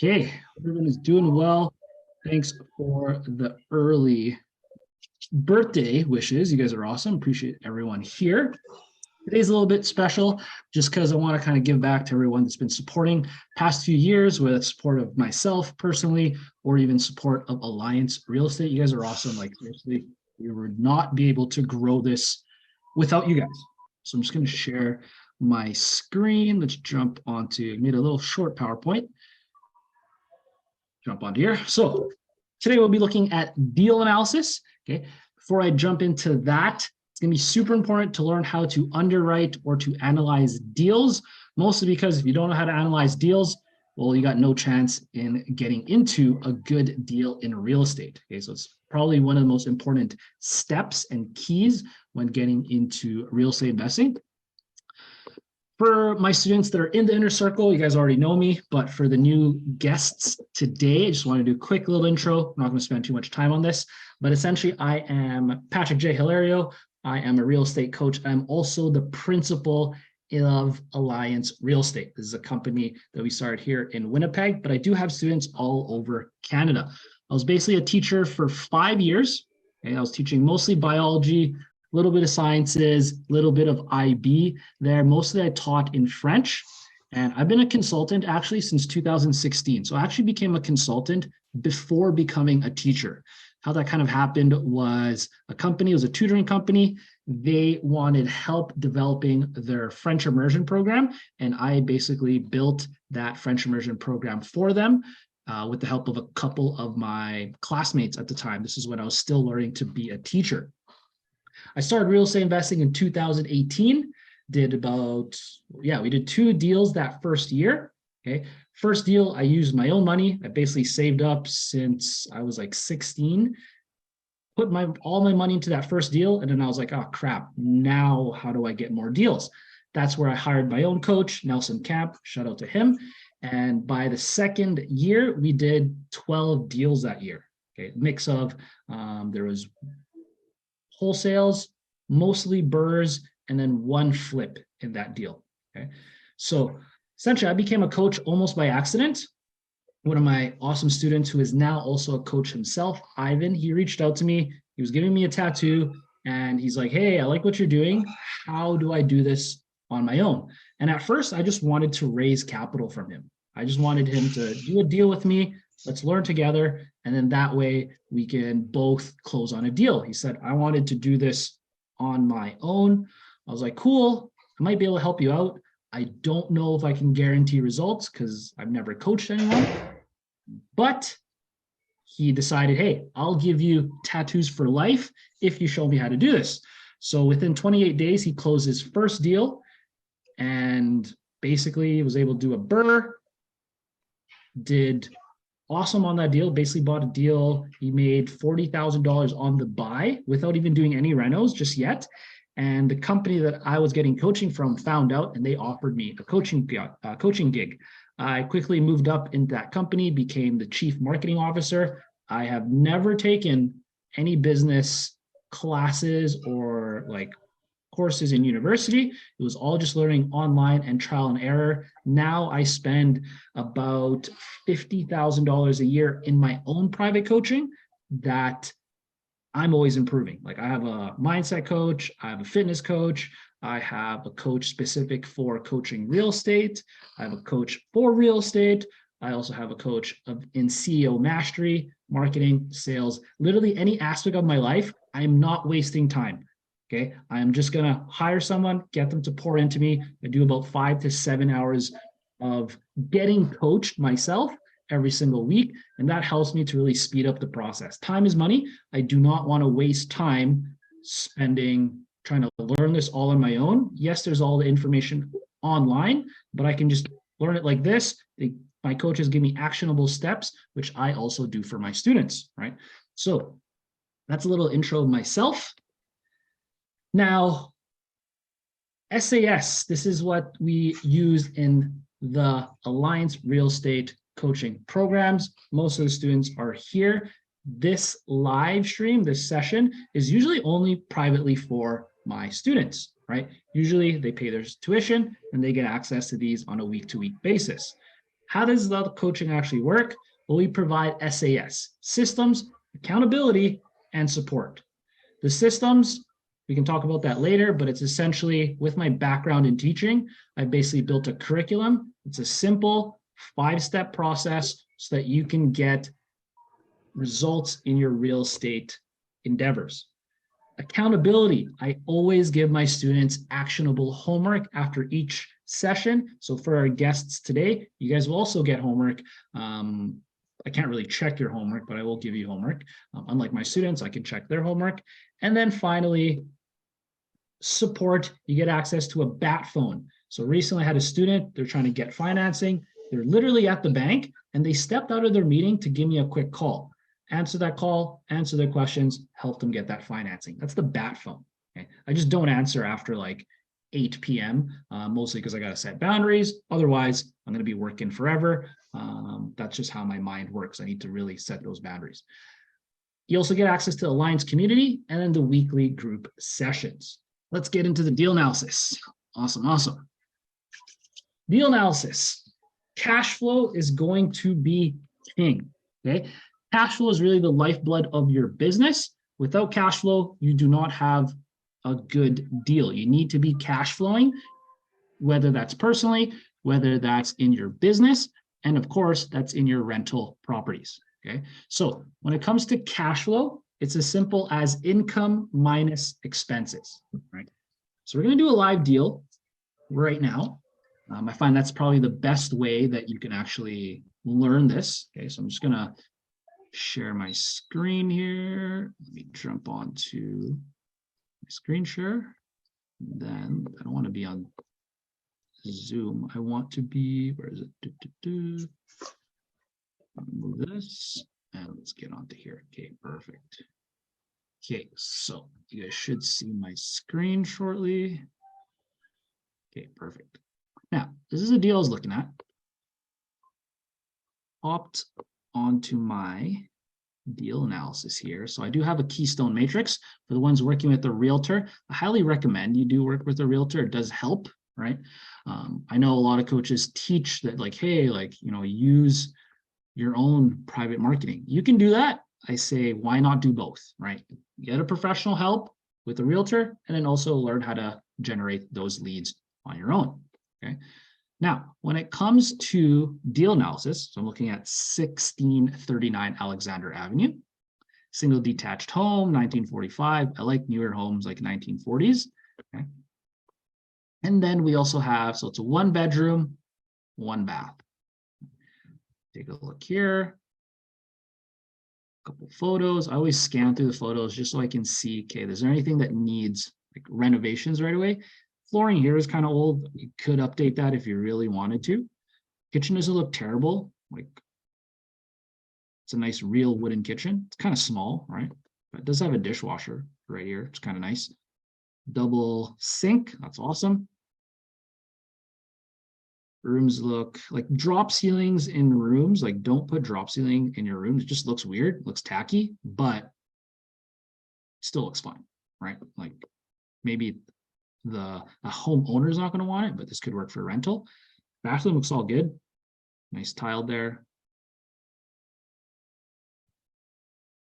Okay, everyone is doing well. Thanks for the early birthday wishes. You guys are awesome. Appreciate everyone here. Today's a little bit special just because I want to kind of give back to everyone that's been supporting past few years with support of myself personally or even support of Alliance Real Estate. You guys are awesome. Like seriously, we would not be able to grow this without you guys. So I'm just going to share my screen. Let's jump onto, made a little short PowerPoint. Jump onto here. So today we'll be looking at deal analysis. Okay. Before I jump into that, it's going to be super important to learn how to underwrite or to analyze deals, mostly because if you don't know how to analyze deals, well, you got no chance in getting into a good deal in real estate. Okay, so it's probably one of the most important steps and keys when getting into real estate investing. For my students that are in the inner circle, you guys already know me, but for the new guests today, I just want to do a quick little intro. I'm not going to spend too much time on this, but essentially I am Patrick J. Hilario. I am a real estate coach. I'm also the principal of Alliance Real Estate. This is a company that we started here in Winnipeg, but I do have students all over Canada. I was basically a teacher for 5 years. Okay? I was teaching mostly biology, a little bit of sciences, a little bit of IB there. Mostly I taught in French. And I've been a consultant actually since 2016. So I actually became a consultant before becoming a teacher. How that kind of happened was a company, it was a tutoring company. They wanted help developing their French immersion program. And I basically built that French immersion program for them with the help of a couple of my classmates at the time. This is when I was still learning to be a teacher. I started real estate investing in 2018, we did 2 deals that first year. Okay. First deal, I used my own money. I basically saved up since I was like 16, put all my money into that first deal. And then I was like, oh crap, now how do I get more deals? That's where I hired my own coach, Nelson Camp, shout out to him. And by the second year, we did 12 deals that year. Okay. Mix of, there was wholesales, mostly BRRRRs, and then 1 flip in that deal. Okay. So essentially I became a coach almost by accident. One of my awesome students who is now also a coach himself, Ivan, he reached out to me. He was giving me a tattoo and he's like, hey, I like what you're doing. How do I do this on my own? And at first I just wanted to raise capital from him. I just wanted him to do a deal with me. Let's learn together. And then that way we can both close on a deal. He said, I wanted to do this on my own. I was like, cool, I might be able to help you out. I don't know if I can guarantee results because I've never coached anyone, but he decided, hey, I'll give you tattoos for life if you show me how to do this. So within 28 days, he closed his first deal and basically was able to do a BRRRR, did awesome on that deal, basically bought a deal. He made $40,000 on the buy without even doing any renos just yet. And the company that I was getting coaching from found out and they offered me a coaching gig. I quickly moved up into that company, became the chief marketing officer. I have never taken any business classes or like courses in university. It was all just learning online and trial and error. Now I spend about $50,000 a year in my own private coaching that I'm always improving. Like I have a mindset coach, I have a fitness coach, I have a coach specific for coaching real estate, I have a coach for real estate, I also have a coach in CEO mastery, marketing, sales, literally any aspect of my life. I am not wasting time. Okay, I'm just gonna hire someone, get them to pour into me. I do about 5 to 7 hours of getting coached myself every single week, and that helps me to really speed up the process. Time is money. I do not want to waste time trying to learn this all on my own. Yes, there's all the information online, but I can just learn it like this. My coaches give me actionable steps, which I also do for my students, right? So that's a little intro of myself. Now, SAS, this is what we use in the Alliance Real Estate coaching programs. Most of the students are here. This live stream, this session is usually only privately for my students, right? Usually they pay their tuition and they get access to these on a week-to-week basis. How does the coaching actually work? Well, we provide SAS, systems, accountability, and support. The systems, we can talk about that later, but it's essentially, with my background in teaching, I basically built a curriculum. It's a simple 5-step process so that you can get results in your real estate endeavors. Accountability, I always give my students actionable homework after each session. So for our guests today, you guys will also get homework. I can't really check your homework, but I will give you homework. Unlike my students, I can check their homework. And then finally, support, you get access to a BAT phone. So recently I had a student, they're trying to get financing. They're literally at the bank and they stepped out of their meeting to give me a quick call. Answer that call, answer their questions, help them get that financing. That's the BAT phone. Okay? I just don't answer after like 8 p.m., mostly because I got to set boundaries. Otherwise, I'm going to be working forever. That's just how my mind works. I need to really set those boundaries. You also get access to the Alliance community and then the weekly group sessions. Let's get into the deal analysis. Awesome, awesome. Deal analysis. Cash flow is going to be king, okay? Cash flow is really the lifeblood of your business. Without cash flow, you do not have a good deal. You need to be cash flowing, whether that's personally, whether that's in your business, and of course, that's in your rental properties, okay? So when it comes to cash flow, it's as simple as income minus expenses, right? So we're gonna do a live deal right now. I find that's probably the best way that you can actually learn this, okay? So I'm just gonna share my screen here. Let me jump onto my screen share. Then I don't want to be on Zoom. I want to be, where is it? Move this and let's get onto here. Okay, perfect. Okay, so you guys should see my screen shortly. Okay, perfect. Now, this is a deal I was looking at. Opt onto my deal analysis here. So I do have a Keystone Matrix. For the ones working with a realtor, I highly recommend you do work with a realtor. It does help, right? I know a lot of coaches teach that like, hey, like, you know, use your own private marketing. You can do that. I say, why not do both, right? Get a professional help with a realtor and then also learn how to generate those leads on your own, okay? Now, when it comes to deal analysis, so I'm looking at 1639 Alexander Avenue, single detached home, 1945. I like newer homes like 1940s. Okay. And then we also have, so it's a 1-bedroom, 1-bath. Take a look here. A couple photos. I always scan through the photos just so I can see, okay, is there anything that needs like renovations right away? Flooring here is kind of old. You could update that if you really wanted to. Kitchen doesn't look terrible. Like, it's a nice real wooden kitchen. It's kind of small, right? But it does have a dishwasher right here. It's kind of nice. Double sink. That's awesome. Rooms look like drop ceilings in rooms. Like, don't put drop ceiling in your rooms. It just looks weird. It looks tacky, but still looks fine, right? Like, maybe a homeowner is not going to want it, but this could work for rental. Bathroom looks all good. Nice tile there.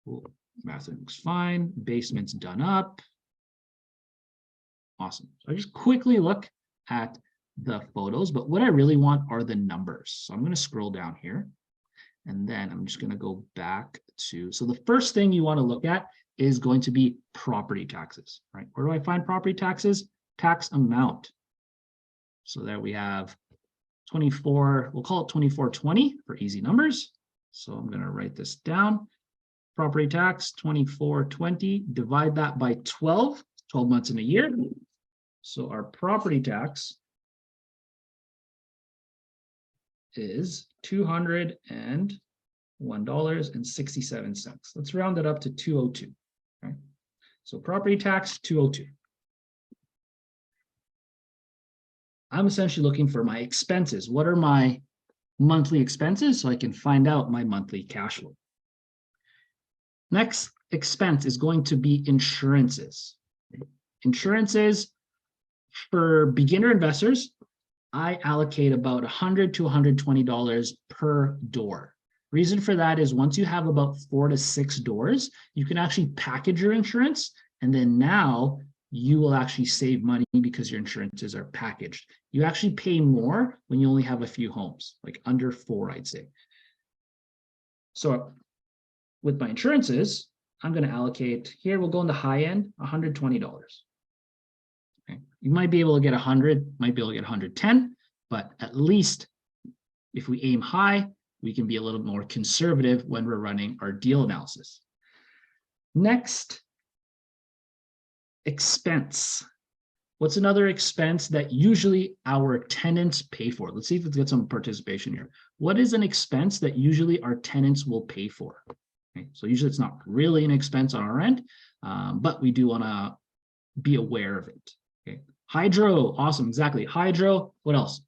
Cool. Bathroom looks fine. Basement's done up. Awesome. So I just quickly look at the photos, but what I really want are the numbers. So I'm going to scroll down here and then I'm just going to go back to, so the first thing you want to look at is going to be property taxes, right? Where do I find property taxes? Tax amount. So there we have 24, we'll call it 2420 for easy numbers. So I'm going to write this down. Property tax 2420, divide that by 12 months in a year. So our property tax is $201.67. Let's round it up to 202. Okay? So property tax 202. I'm essentially looking for my expenses. What are my monthly expenses so I can find out my monthly cash flow? Next expense is going to be insurances. Insurances for beginner investors, I allocate about $100 to $120 per door. Reason for that is once you have about 4 to 6 doors, you can actually package your insurance, and then now you will actually save money because your insurances are packaged. You actually pay more when you only have a few homes, like under 4, I'd say. So with my insurances, I'm going to allocate here, we'll go in the high end, $120. Okay. You might be able to get 100, might be able to get 110, but at least if we aim high, we can be a little more conservative when we're running our deal analysis. Next, expense. What's another expense that usually our tenants pay for? Let's see if we get some participation here. What is an expense that usually our tenants will pay for? Okay, so usually it's not really an expense on our end, but we do want to be aware of it. Okay, hydro, awesome, exactly. Hydro, what else?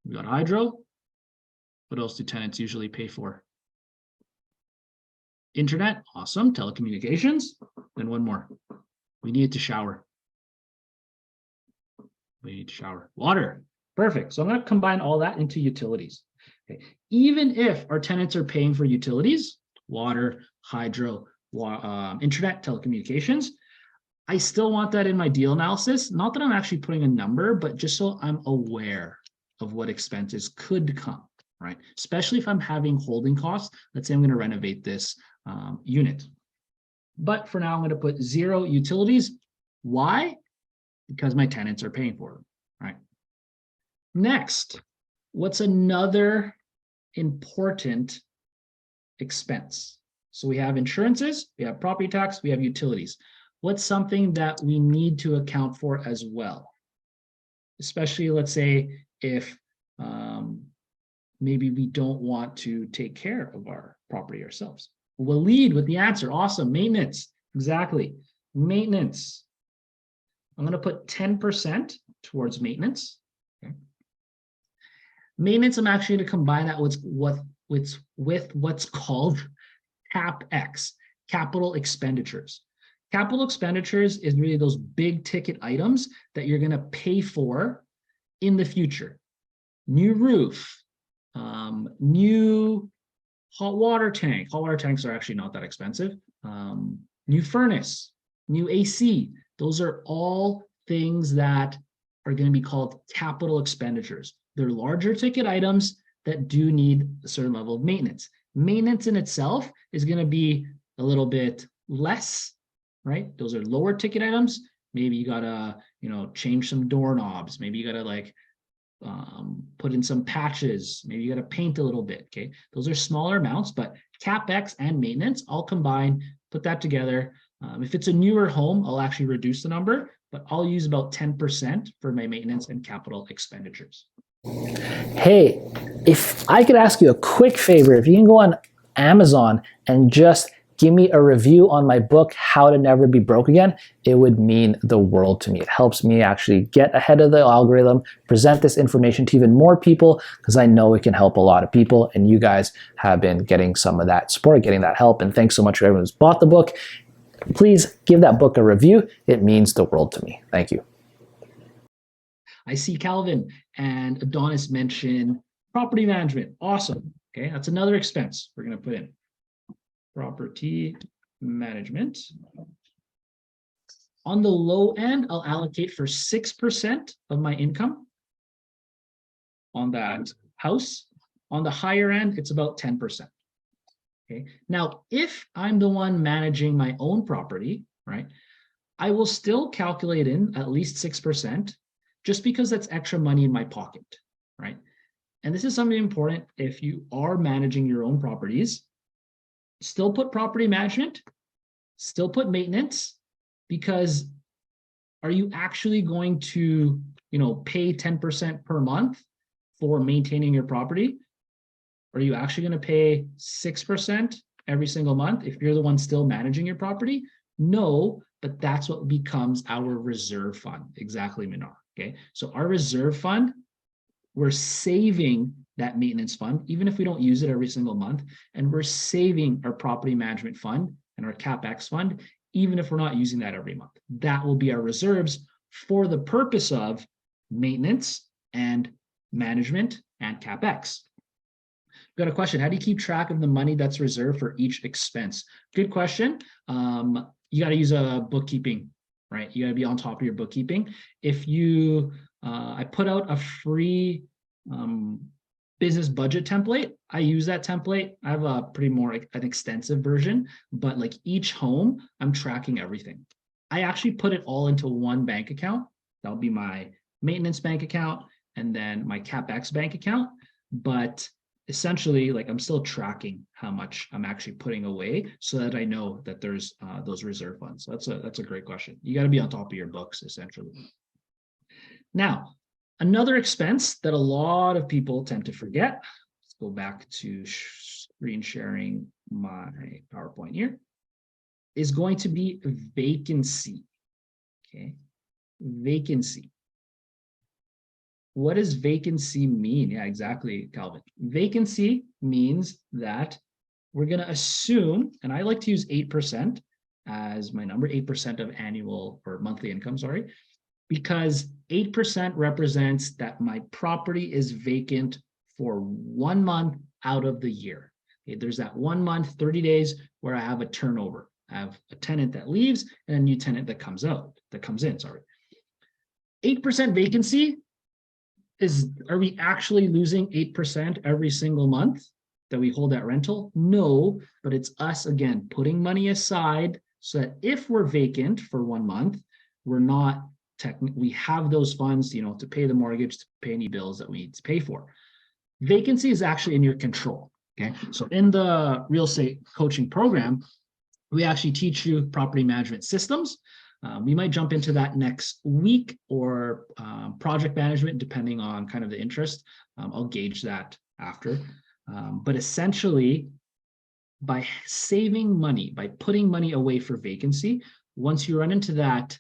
We got hydro. What else do tenants usually pay for? Internet, awesome. Telecommunications, then one more. We need to shower. We need to shower. Water, perfect. So I'm going to combine all that into utilities. Okay. Even if our tenants are paying for utilities, water, hydro, internet, telecommunications, I still want that in my deal analysis. Not that I'm actually putting a number, but just so I'm aware of what expenses could come, right? Especially if I'm having holding costs. Let's say I'm going to renovate this unit. But for now, I'm going to put 0 utilities. Why? Because my tenants are paying for them, right? Next, what's another important expense? So we have insurances, we have property tax, we have utilities. What's something that we need to account for as well? Especially, let's say, if maybe we don't want to take care of our property ourselves. We'll lead with the answer. Awesome. Maintenance. Exactly. Maintenance. I'm going to put 10% towards maintenance. Okay. Maintenance, I'm actually going to combine that with what's called CapEx, capital expenditures. Capital expenditures is really those big ticket items that you're going to pay for in the future. New roof, new hot water tank. Hot water tanks are actually not that expensive. New furnace, new AC. Those are all things that are going to be called capital expenditures. They're larger ticket items that do need a certain level of maintenance. Maintenance in itself is going to be a little bit less, right? Those are lower ticket items. Maybe you got to, change some doorknobs. Maybe you got to put in some patches. Maybe you got to paint a little bit. Okay. Those are smaller amounts, but CapEx and maintenance, I'll combine, put that together. If it's a newer home, I'll actually reduce the number, but I'll use about 10% for my maintenance and capital expenditures. Hey, if I could ask you a quick favor, if you can go on Amazon and just give me a review on my book, How to Never Be Broke Again, it would mean the world to me. It helps me actually get ahead of the algorithm, present this information to even more people, because I know it can help a lot of people, and you guys have been getting some of that support, getting that help, and thanks so much for everyone who's bought the book. Please give that book a review. It means the world to me. Thank you. I see Calvin and Adonis mention property management. Awesome. Okay, that's another expense we're going to put in. Property management. On the low end, I'll allocate for 6% of my income on that house. On the higher end, it's about 10%. Okay. Now, if I'm the one managing my own property, right, I will still calculate in at least 6%, just because that's extra money in my pocket, right? And this is something important. If you are managing your own properties, still put property management, still put maintenance, because are you actually going to, pay 10% per month for maintaining your property? Are you actually going to pay 6% every single month if you're the one still managing your property? No, but that's what becomes our reserve fund. Exactly, Minar. Okay, so our reserve fund, we're saving that maintenance fund, even if we don't use it every single month, and we're saving our property management fund and our CapEx fund, even if we're not using that every month. That will be our reserves for the purpose of maintenance, and management, and CapEx. Got a question. How do you keep track of the money that's reserved for each expense? Good question. You got to use a bookkeeping, right? You got to be on top of your bookkeeping. If you, I put out a free business budget template. I use that template. I have a pretty more an extensive version, but like each home, I'm tracking everything. I actually put it all into one bank account. That'll be my maintenance bank account and then my CapEx bank account. But essentially, like I'm still tracking how much I'm actually putting away so that I know that there's those reserve funds. So that's a great question. You got to be on top of your books, essentially. Now, another expense that a lot of people tend to forget. Let's go back to screen sharing my PowerPoint here. Is going to be vacancy. Okay, vacancy. What does vacancy mean? Yeah, exactly, Calvin. Vacancy means that we're going to assume, and I like to use 8% as my number, 8% of annual or monthly income, sorry, because 8% represents that my property is vacant for 1 month out of the year. Okay, there's that 1 month, 30 days where I have a turnover. I have a tenant that leaves and a new tenant that comes in, sorry. 8% vacancy is, are we actually losing 8% every single month that we hold that rental? No, but it's us, again, putting money aside so that if we're vacant for 1 month, we're not we have those funds, you know, to pay the mortgage, to pay any bills that we need to pay for. Vacancy is actually in your control, okay? So in the real estate coaching program, we actually teach you property management systems. We might jump into that next week, or project management, depending on kind of the interest. I'll gauge that after. But essentially, by saving money, by putting money away for vacancy, once you run into that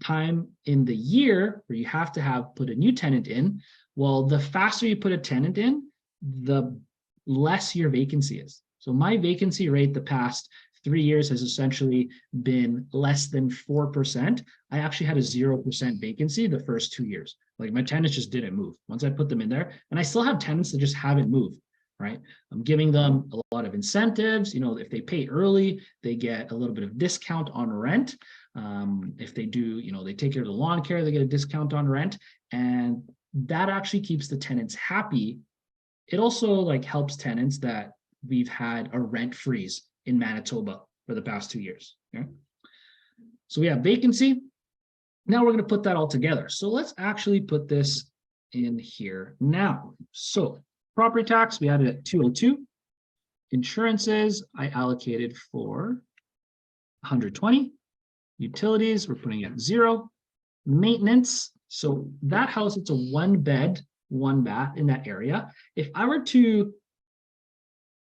time in the year where you have to put a new tenant in, well, the faster you put a tenant in, the less your vacancy is. So my vacancy rate the past 3 years has essentially been less than 4%. I actually had a 0% vacancy the first 2 years. Like my tenants just didn't move once I put them in there. And I still have tenants that just haven't moved, right? I'm giving them a lot of incentives. You know, if they pay early, they get a little bit of discount on rent. If they do, you know, they take care of the lawn care, they get a discount on rent. And that actually keeps the tenants happy. It also like helps tenants that we've had a rent freeze in Manitoba for the past 2 years. Okay? So we have vacancy. Now we're going to put that all together. So let's actually put this in here now. So property tax, we added at 202. Insurances, I allocated for 120. Utilities, we're putting at 0. Maintenance, so that house, it's a 1 bed, 1 bath in that area. If I were to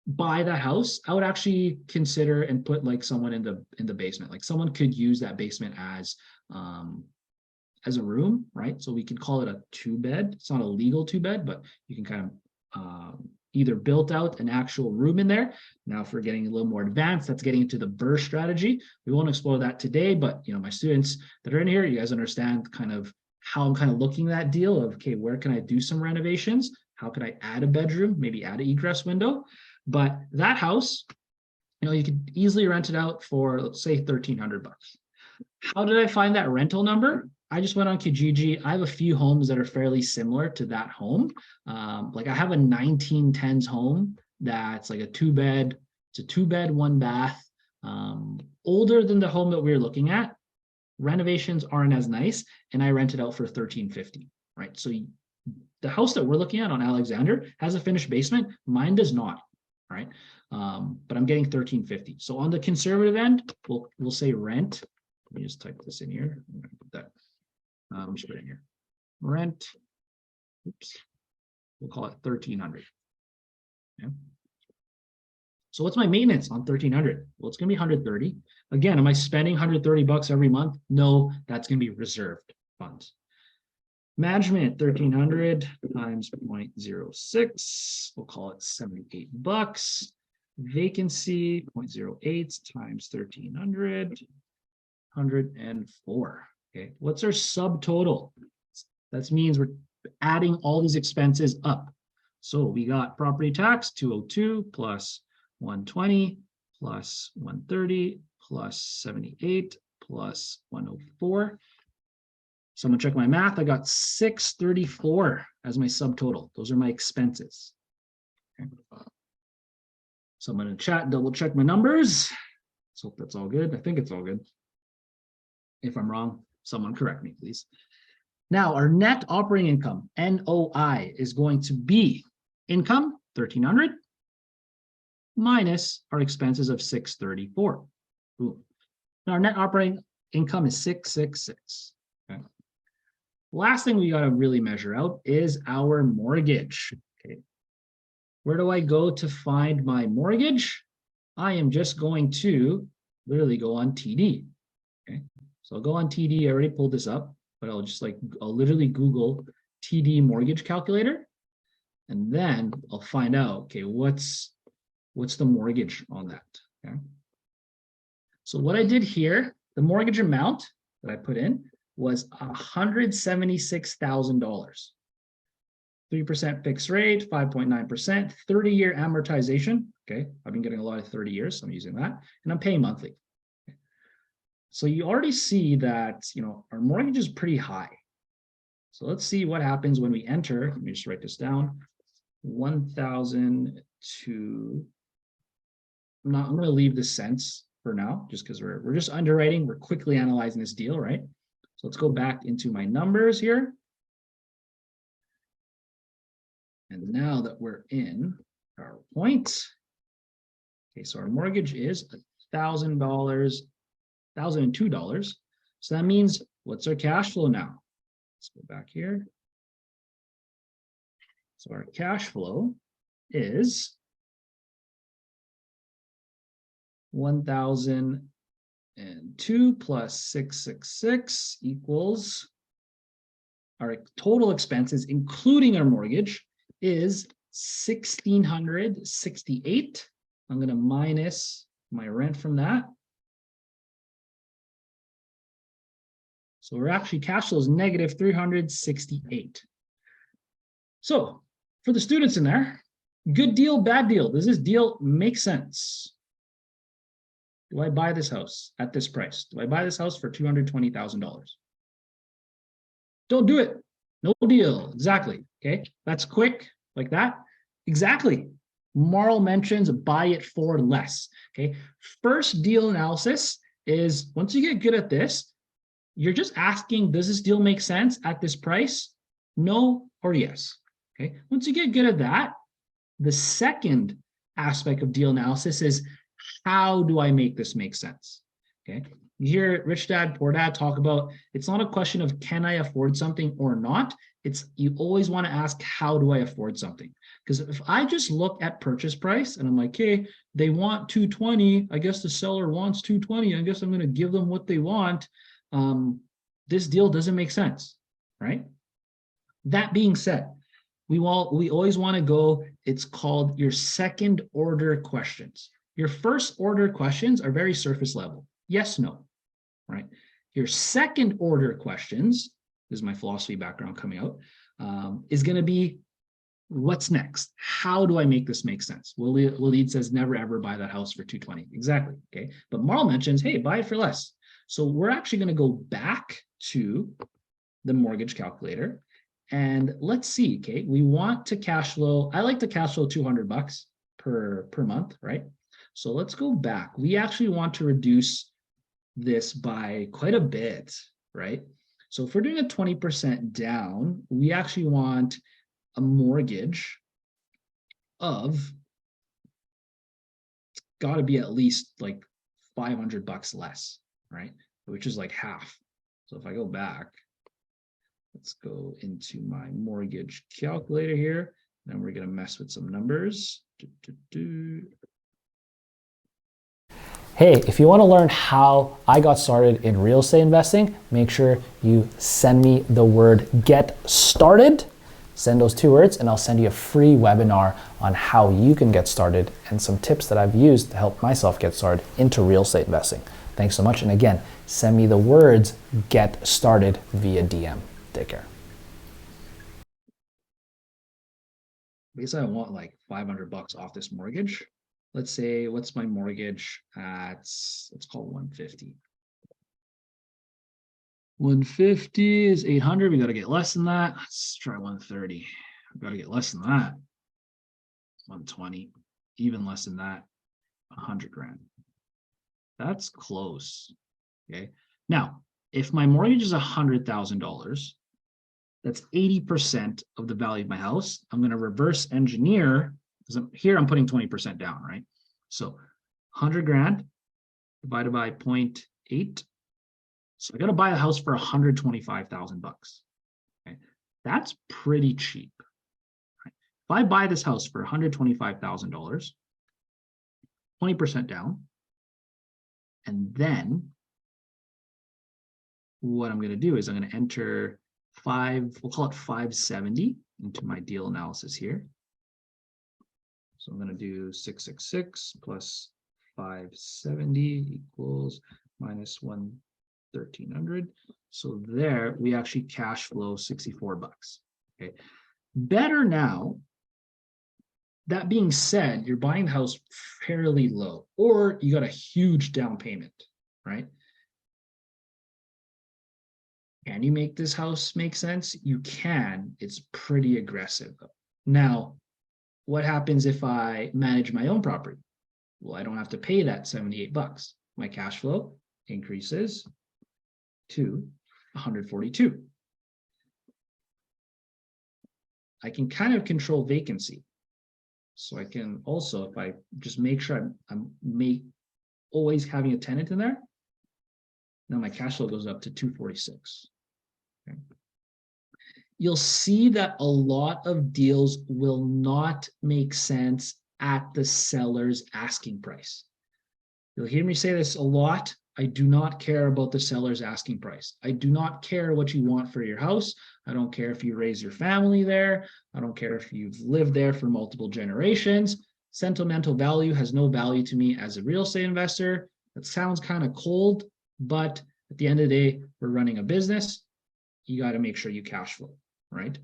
buy that house, I would actually consider and put like someone in the basement. Like someone could use that basement as a room, right? So we could call it a 2 bed. It's not a legal 2 bed, but you can kind of either built out an actual room in there. Now, if we're getting a little more advanced, that's getting into the BRRRR strategy. We won't explore that today, but you know, my students that are in here, you guys understand kind of how I'm kind of looking at that deal of, okay, where can I do some renovations? How could I add a bedroom, maybe add an egress window? But that house, you know, you could easily rent it out for, let's say, $1,300 bucks. How did I find that rental number? I just went on Kijiji. I have a few homes that are fairly similar to that home. Like I have a 1910s home that's like a 2 bed. It's a 2 bed, 1 bath. Older than the home that we were looking at. Renovations aren't as nice, and I rent it out for $1,350. Right. So the house that we're looking at on Alexander has a finished basement. Mine does not. Right. But I'm getting $1,350. So on the conservative end, we'll say rent. Let me just type this in here. I'm gonna put that. Let me just put it in here. Rent. Oops. We'll call it $1,300. Okay. So what's my maintenance on $1,300? Well, it's gonna be $130. Again, am I spending $130 every month? No, that's gonna be reserved funds. Management, $1,300 times 0.06. We'll call it $78. Vacancy, 0.08 times 1,300. 104. Okay, what's our subtotal? That means we're adding all these expenses up. So we got property tax 202 plus 120 plus 130 plus 78 plus 104. So I'm gonna check my math. I got 634 as my subtotal. Those are my expenses. Okay. So I'm gonna double check my numbers. Let's hope that's all good. I think it's all good. If I'm wrong, someone correct me, please. Now our net operating income, NOI, is going to be income 1,300 minus our expenses of 634. Ooh. Now our net operating income is 666. Okay. Last thing we got to really measure out is our mortgage. Okay. Where do I go to find my mortgage? I am just going to literally go on TD. Okay. So I'll go on TD. I already pulled this up, but I'll literally Google TD mortgage calculator. And then I'll find out, okay, what's the mortgage on that? Okay. So what I did here, the mortgage amount that I put in was $176,000. 3% fixed rate, 5.9%, 30-year amortization. Okay, I've been getting a lot of 30 years, so I'm using that, and I'm paying monthly. Okay. So you already see that, our mortgage is pretty high. So let's see what happens when we enter. Let me just write this down. 1,000 to. I'm going to leave the cents for now, just because we're just underwriting. We're quickly analyzing this deal, right? So let's go back into my numbers here. And now that we're in PowerPoint, okay, so our mortgage is $1,000, $1,002. So that means, what's our cash flow now? Let's go back here. So our cash flow is 1,002 plus 666 equals our total expenses, including our mortgage, is 1,668. I'm going to minus my rent from that. So we're actually cash flow is negative 368. So for the students in there, good deal, bad deal. Does this deal make sense? Do I buy this house at this price? Do I buy this house for $220,000? Don't do it. No deal. Exactly. Okay. That's quick like that. Exactly. Marl mentions buy it for less. Okay. First deal analysis is once you get good at this, you're just asking, does this deal make sense at this price? No or yes. Okay. Once you get good at that, the second aspect of deal analysis is how do I make this make sense? Okay. You hear Rich Dad, Poor Dad talk about it's not a question of can I afford something or not. It's you always want to ask, how do I afford something? Because if I just look at purchase price and I'm like, hey, they want 220. I guess the seller wants 220. I guess I'm going to give them what they want. This deal doesn't make sense, right? That being said, we always want to go, it's called your second order questions. Your first order questions are very surface level. Yes, no, right? Your second order questions, this is my philosophy background coming out, is going to be, what's next? How do I make this make sense? Waleed says never ever buy that house for 220. Exactly, okay? But Marl mentions, hey, buy it for less. So we're actually going to go back to the mortgage calculator and let's see, okay? We want to cash flow. I like to cash flow $200 per month, right? So let's go back. We actually want to reduce this by quite a bit, right? So if we're doing a 20% down, we actually want a mortgage of, got to be at least like $500 less, right? Which is like half. So if I go back, let's go into my mortgage calculator here. Then we're going to mess with some numbers. Hey, if you want to learn how I got started in real estate investing, make sure you send me the word get started. Send those 2 words and I'll send you a free webinar on how you can get started and some tips that I've used to help myself get started into real estate investing. Thanks so much. And again, send me the words get started via DM. Take care. basically I want like 500 bucks off this mortgage. Let's say, what's my mortgage at, let's call it 150. 150 is 800. We got to get less than that. Let's try 130. We got to get less than that. 120, even less than that. 100 grand. That's close. Okay. Now, if my mortgage is $100,000, that's 80% of the value of my house. I'm going to reverse engineer, because here I'm putting 20% down, right? So 100 grand divided by 0.8. So I got to buy a house for 125,000 bucks. Okay. That's pretty cheap. Right? If I buy this house for $125,000, 20% down, and then what I'm going to do is I'm going to enter we'll call it 570 into my deal analysis here. So I'm going to do 666 plus 570 equals minus 1,300. So there we actually cash flow 64 bucks. Okay. Better now. That being said, you're buying the house fairly low, or you got a huge down payment, right? Can you make this house make sense? You can. It's pretty aggressive. Now, what happens if I manage my own property? Well, I don't have to pay that 78 bucks. My cash flow increases to 142. I can kind of control vacancy. So I can also, if I just make sure I'm always having a tenant in there, now my cash flow goes up to 246. Okay. You'll see that a lot of deals will not make sense at the seller's asking price. You'll hear me say this a lot. I do not care about the seller's asking price. I do not care what you want for your house. I don't care if you raise your family there. I don't care if you've lived there for multiple generations. Sentimental value has no value to me as a real estate investor. That sounds kind of cold, but at the end of the day, we're running a business. You got to make sure you cash flow, right?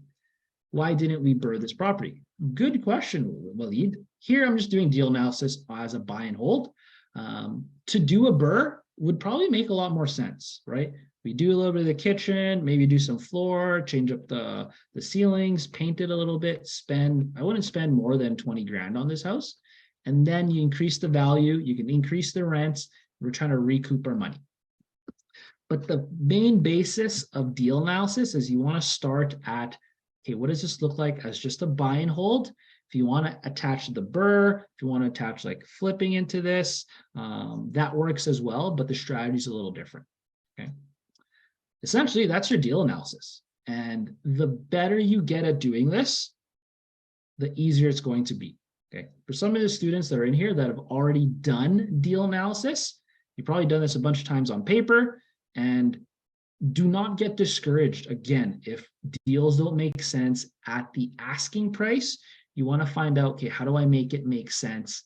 Why didn't we BRRRR this property? Good question, Waleed. Here, I'm just doing deal analysis as a buy and hold. To do a BRRRR would probably make a lot more sense, right? We do a little bit of the kitchen, maybe do some floor, change up the ceilings, paint it a little bit, I wouldn't spend more than 20 grand on this house. And then you increase the value, you can increase the rents. We're trying to recoup our money. But the main basis of deal analysis is you want to start at, okay, what does this look like as just a buy and hold? If you want to attach the BRRRR, if you want to attach like flipping into this, that works as well, but the strategy is a little different, okay? Essentially, that's your deal analysis. And the better you get at doing this, the easier it's going to be, okay? For some of the students that are in here that have already done deal analysis, you've probably done this a bunch of times on paper, and do not get discouraged. Again, if deals don't make sense at the asking price, you want to find out, okay, how do I make it make sense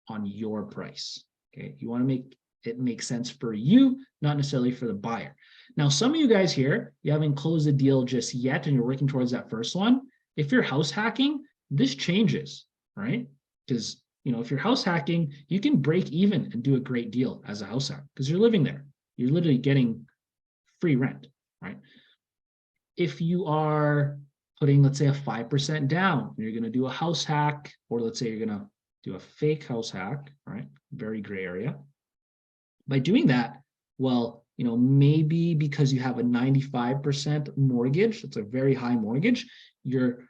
on your price? Okay, you want to make it make sense for you, not necessarily for the buyer. Now, some of you guys here, you haven't closed the deal just yet and you're working towards that first one. If you're house hacking, this changes, right? Because, if you're house hacking, you can break even and do a great deal as a house hack because you're living there. You're literally getting free rent, right? If you are putting, let's say, a 5% down, you're going to do a house hack, or let's say you're going to do a fake house hack, right? Very gray area. By doing that, well, maybe because you have a 95% mortgage, that's a very high mortgage, your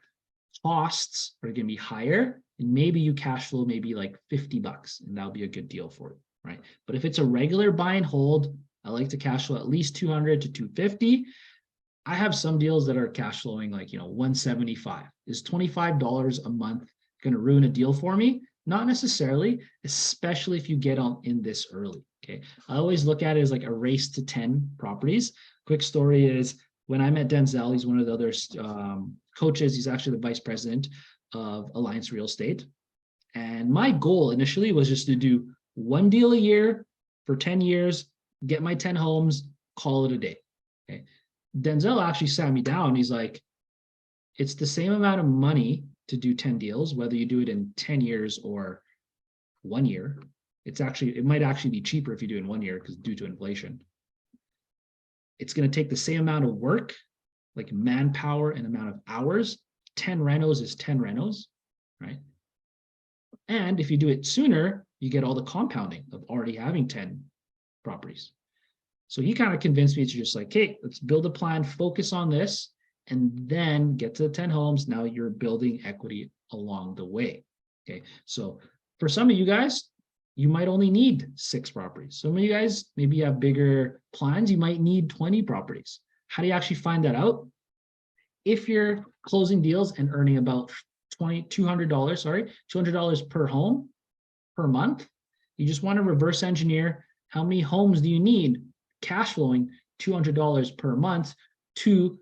costs are going to be higher, and maybe you cash flow maybe like 50 bucks, and that'll be a good deal for you, right? But if it's a regular buy and hold, I like to cash flow at least 200 to 250. I have some deals that are cash flowing like, 175. Is $25 a month going to ruin a deal for me? Not necessarily, especially if you get on in this early. Okay. I always look at it as like a race to 10 properties. Quick story is when I met Denzel, he's one of the other coaches. He's actually the vice president of Alliance Real Estate. And my goal initially was just to do one deal a year for 10 years, get my 10 homes, call it a day. Okay. Denzel actually sat me down. He's like, it's the same amount of money to do 10 deals, whether you do it in 10 years or 1 year. It might actually be cheaper if you do it in 1 year because due to inflation. It's going to take the same amount of work, like manpower and amount of hours. 10 renos is 10 renos, right? And if you do it sooner, you get all the compounding of already having 10 properties. So he kind of convinced me to just like, hey, let's build a plan, focus on this, and then get to the 10 homes. Now you're building equity along the way. Okay. So for some of you guys, you might only need 6 properties. Some of you guys, maybe you have bigger plans. You might need 20 properties. How do you actually find that out? If you're closing deals and earning about $200 per home per month, you just want to reverse engineer how many homes do you need cash flowing $200 per month to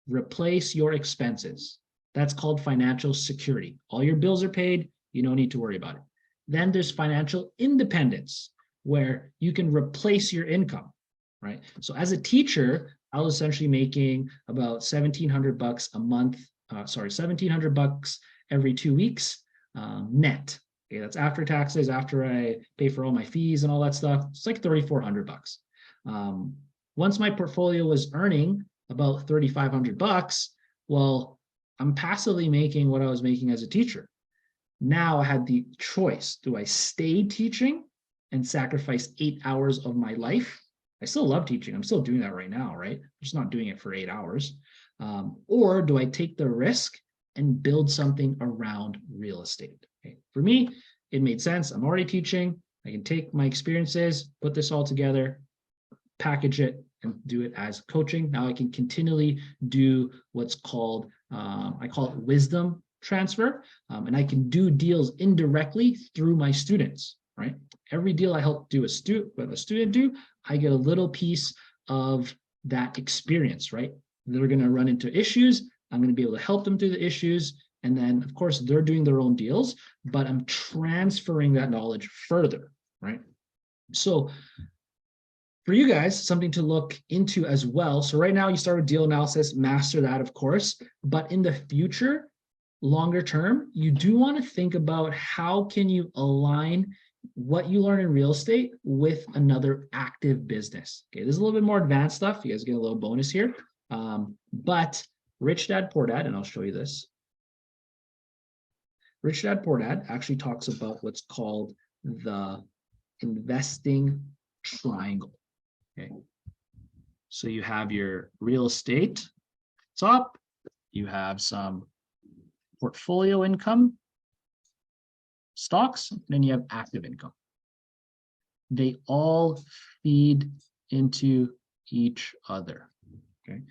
replace your expenses. That's called financial security. All your bills are paid. You don't need to worry about it. Then there's financial independence, where you can replace your income, right? So as a teacher, I was essentially making about $1,700 a month. $1,700 every 2 weeks net. Okay, that's after taxes, after I pay for all my fees and all that stuff. It's like $3,400. Once my portfolio was earning about $3,500, well, I'm passively making what I was making as a teacher. Now I had the choice. Do I stay teaching and sacrifice 8 hours of my life? I still love teaching. I'm still doing that right now, right? I'm just not doing it for 8 hours. Or do I take the risk and build something around real estate? Okay. For me, it made sense. I'm already teaching. I can take my experiences, put this all together, package it, and do it as coaching. Now I can continually do what's called, I call it wisdom transfer, and I can do deals indirectly through my students, right? Every deal I help do a student do, I get a little piece of that experience, right? They're going to run into issues. I'm going to be able to help them through the issues. And then, of course, they're doing their own deals, but I'm transferring that knowledge further, right? So for you guys, something to look into as well. So right now you start with deal analysis, master that, of course, but in the future, longer term, you do want to think about how can you align what you learn in real estate with another active business. Okay, this is a little bit more advanced stuff. You guys get a little bonus here. But Rich Dad Poor Dad, and I'll show you this. Rich Dad Poor Dad actually talks about what's called the investing triangle. Okay, so you have your real estate top, you have some portfolio income, stocks, and then you have active income. They all feed into each other. Okay,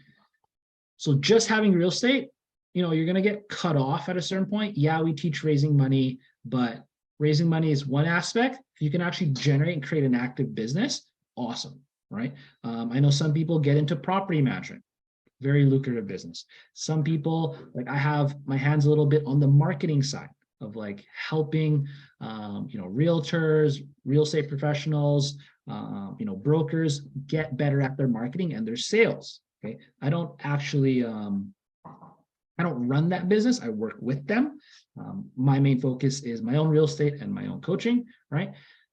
so just having real estate, you're going to get cut off at a certain point. Yeah, we teach raising money, but raising money is one aspect. If you can actually generate and create an active business, awesome, right? I know some people get into property management, very lucrative business. Some people, like I have my hands a little bit on the marketing side of like helping, realtors, real estate professionals, brokers get better at their marketing and their sales. Okay, I don't actually, I don't run that business. I work with them. My main focus is my own real estate and my own coaching, right?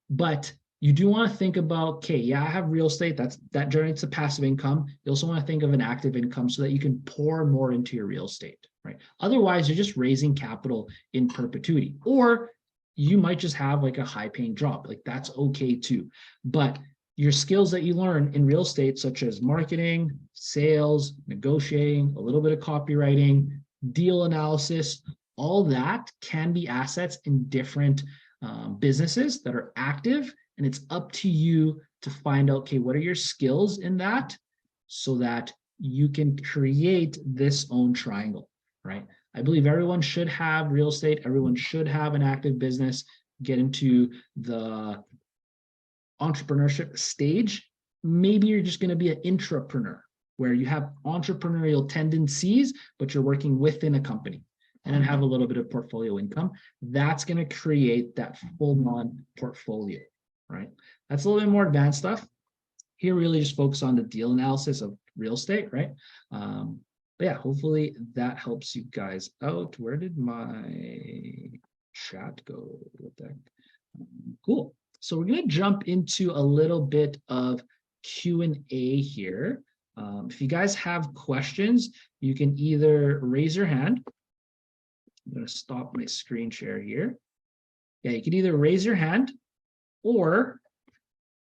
But you do want to think about, okay, yeah, I have real estate. That generates a passive income. You also want to think of an active income so that you can pour more into your real estate, right? Otherwise, you're just raising capital in perpetuity, or you might just have like a high paying job. Like that's okay too. But your skills that you learn in real estate, such as marketing, sales, negotiating, a little bit of copywriting, deal analysis, all that can be assets in different businesses that are active. And it's up to you to find out, okay, what are your skills in that so that you can create this own triangle, right? I believe everyone should have real estate. Everyone should have an active business, get into the entrepreneurship stage. Maybe you're just going to be an intrapreneur where you have entrepreneurial tendencies, but you're working within a company, and then have a little bit of portfolio income. That's going to create that full-on portfolio, right? That's a little bit more advanced stuff. Here, really just focus on the deal analysis of real estate, right? But But yeah, hopefully that helps you guys out. Where did my chat go with that? Cool. So we're going to jump into a little bit of Q&A here. If you guys have questions, you can either raise your hand. I'm going to stop my screen share here. Yeah, you can either raise your hand or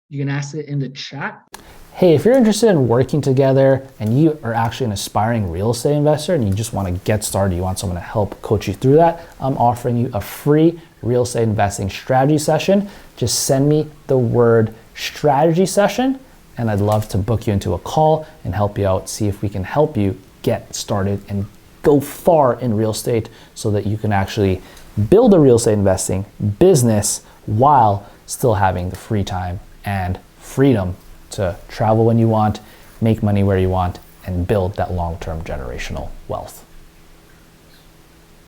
you can ask it in the chat. Hey, if you're interested in working together and you are actually an aspiring real estate investor and you just want to get started, you want someone to help coach you through that, I'm offering you a free real estate investing strategy session. Just send me the word strategy session and I'd love to book you into a call and help you out, see if we can help you get started and go far in real estate so that you can actually build a real estate investing business while still having the free time and freedom to travel when you want, make money where you want, and build that long-term generational wealth.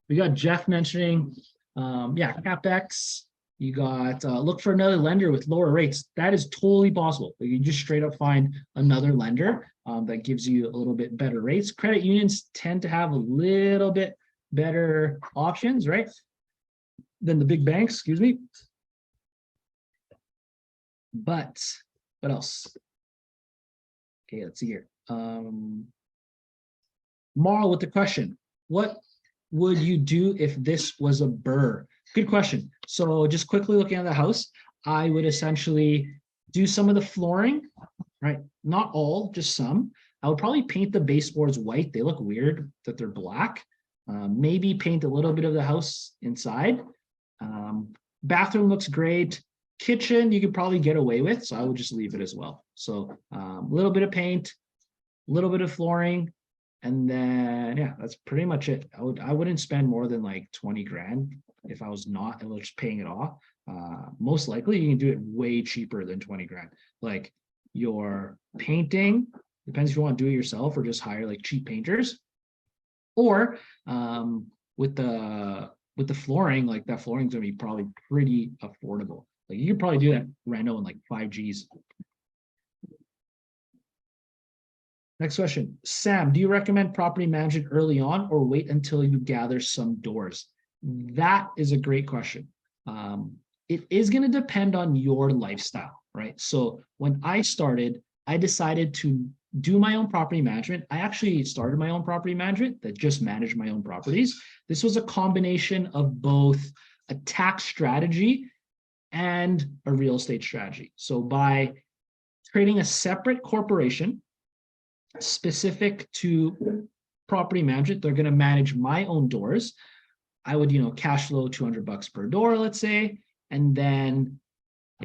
We got Jeff mentioning, CapEx. You got look for another lender with lower rates. That is totally possible. You just straight up find another lender that gives you a little bit better rates. Credit unions tend to have a little bit better options, right, than the big banks, excuse me. But what else? Okay, let's see here. Marl with the question, what would you do if this was a BRRRR? Good question. So just quickly looking at the house, I would essentially do some of the flooring, right? Not all, just some. I would probably paint the baseboards white. They look weird that they're black. Maybe paint a little bit of the house inside. Bathroom looks great. Kitchen, you could probably get away with, so I would just leave it as well. So a little bit of paint, a little bit of flooring, and then yeah, that's pretty much it. I wouldn't spend more than like 20 grand if I was just paying it off. Most likely you can do it way cheaper than 20 grand. Like your painting, depends if you want to do it yourself or just hire like cheap painters. Or with the flooring, like that flooring is gonna be probably pretty affordable. Like you could probably do that reno in like 5 Gs. Next question. Sam, do you recommend property management early on or wait until you gather some doors? That is a great question. It is going to depend on your lifestyle, right? So when I started, I decided to do my own property management. I actually started my own property management that just managed my own properties. This was a combination of both a tax strategy and a real estate strategy. So by creating a separate corporation specific to property management, they're going to manage my own doors. I would, cash flow $200 per door, let's say. And then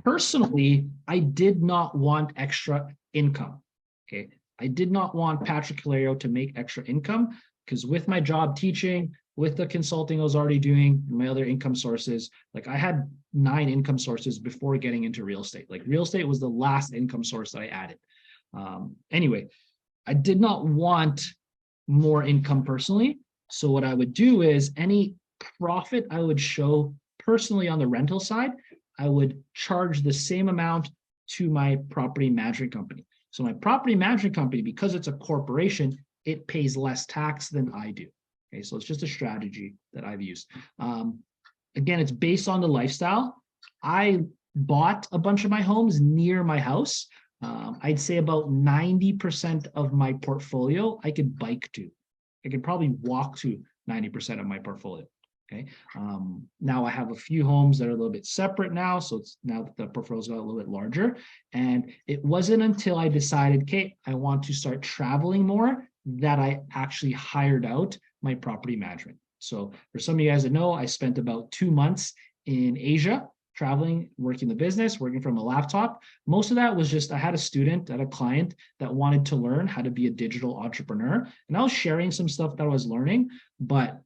personally, I did not want extra income. Okay. I did not want Patrick Calario to make extra income because with my job teaching, with the consulting I was already doing, my other income sources, like I had 9 income sources before getting into real estate. Like real estate was the last income source that I added. Anyway, I did not want more income personally. So what I would do is any profit I would show personally on the rental side, I would charge the same amount to my property management company. So my property management company, because it's a corporation, it pays less tax than I do. Okay, so it's just a strategy that I've used. Again, it's based on the lifestyle. I bought a bunch of my homes near my house. I'd say about 90% of my portfolio I could bike to. I could probably walk to 90% of my portfolio. Okay. Now I have a few homes that are a little bit separate now. So it's now that the portfolio's got a little bit larger. And it wasn't until I decided, okay, I want to start traveling more that I actually hired out my property management. So for some of you guys that know, I spent about 2 months in Asia traveling, working the business, working from a laptop. Most of that was just, I had a student, a client that wanted to learn how to be a digital entrepreneur. And I was sharing some stuff that I was learning, but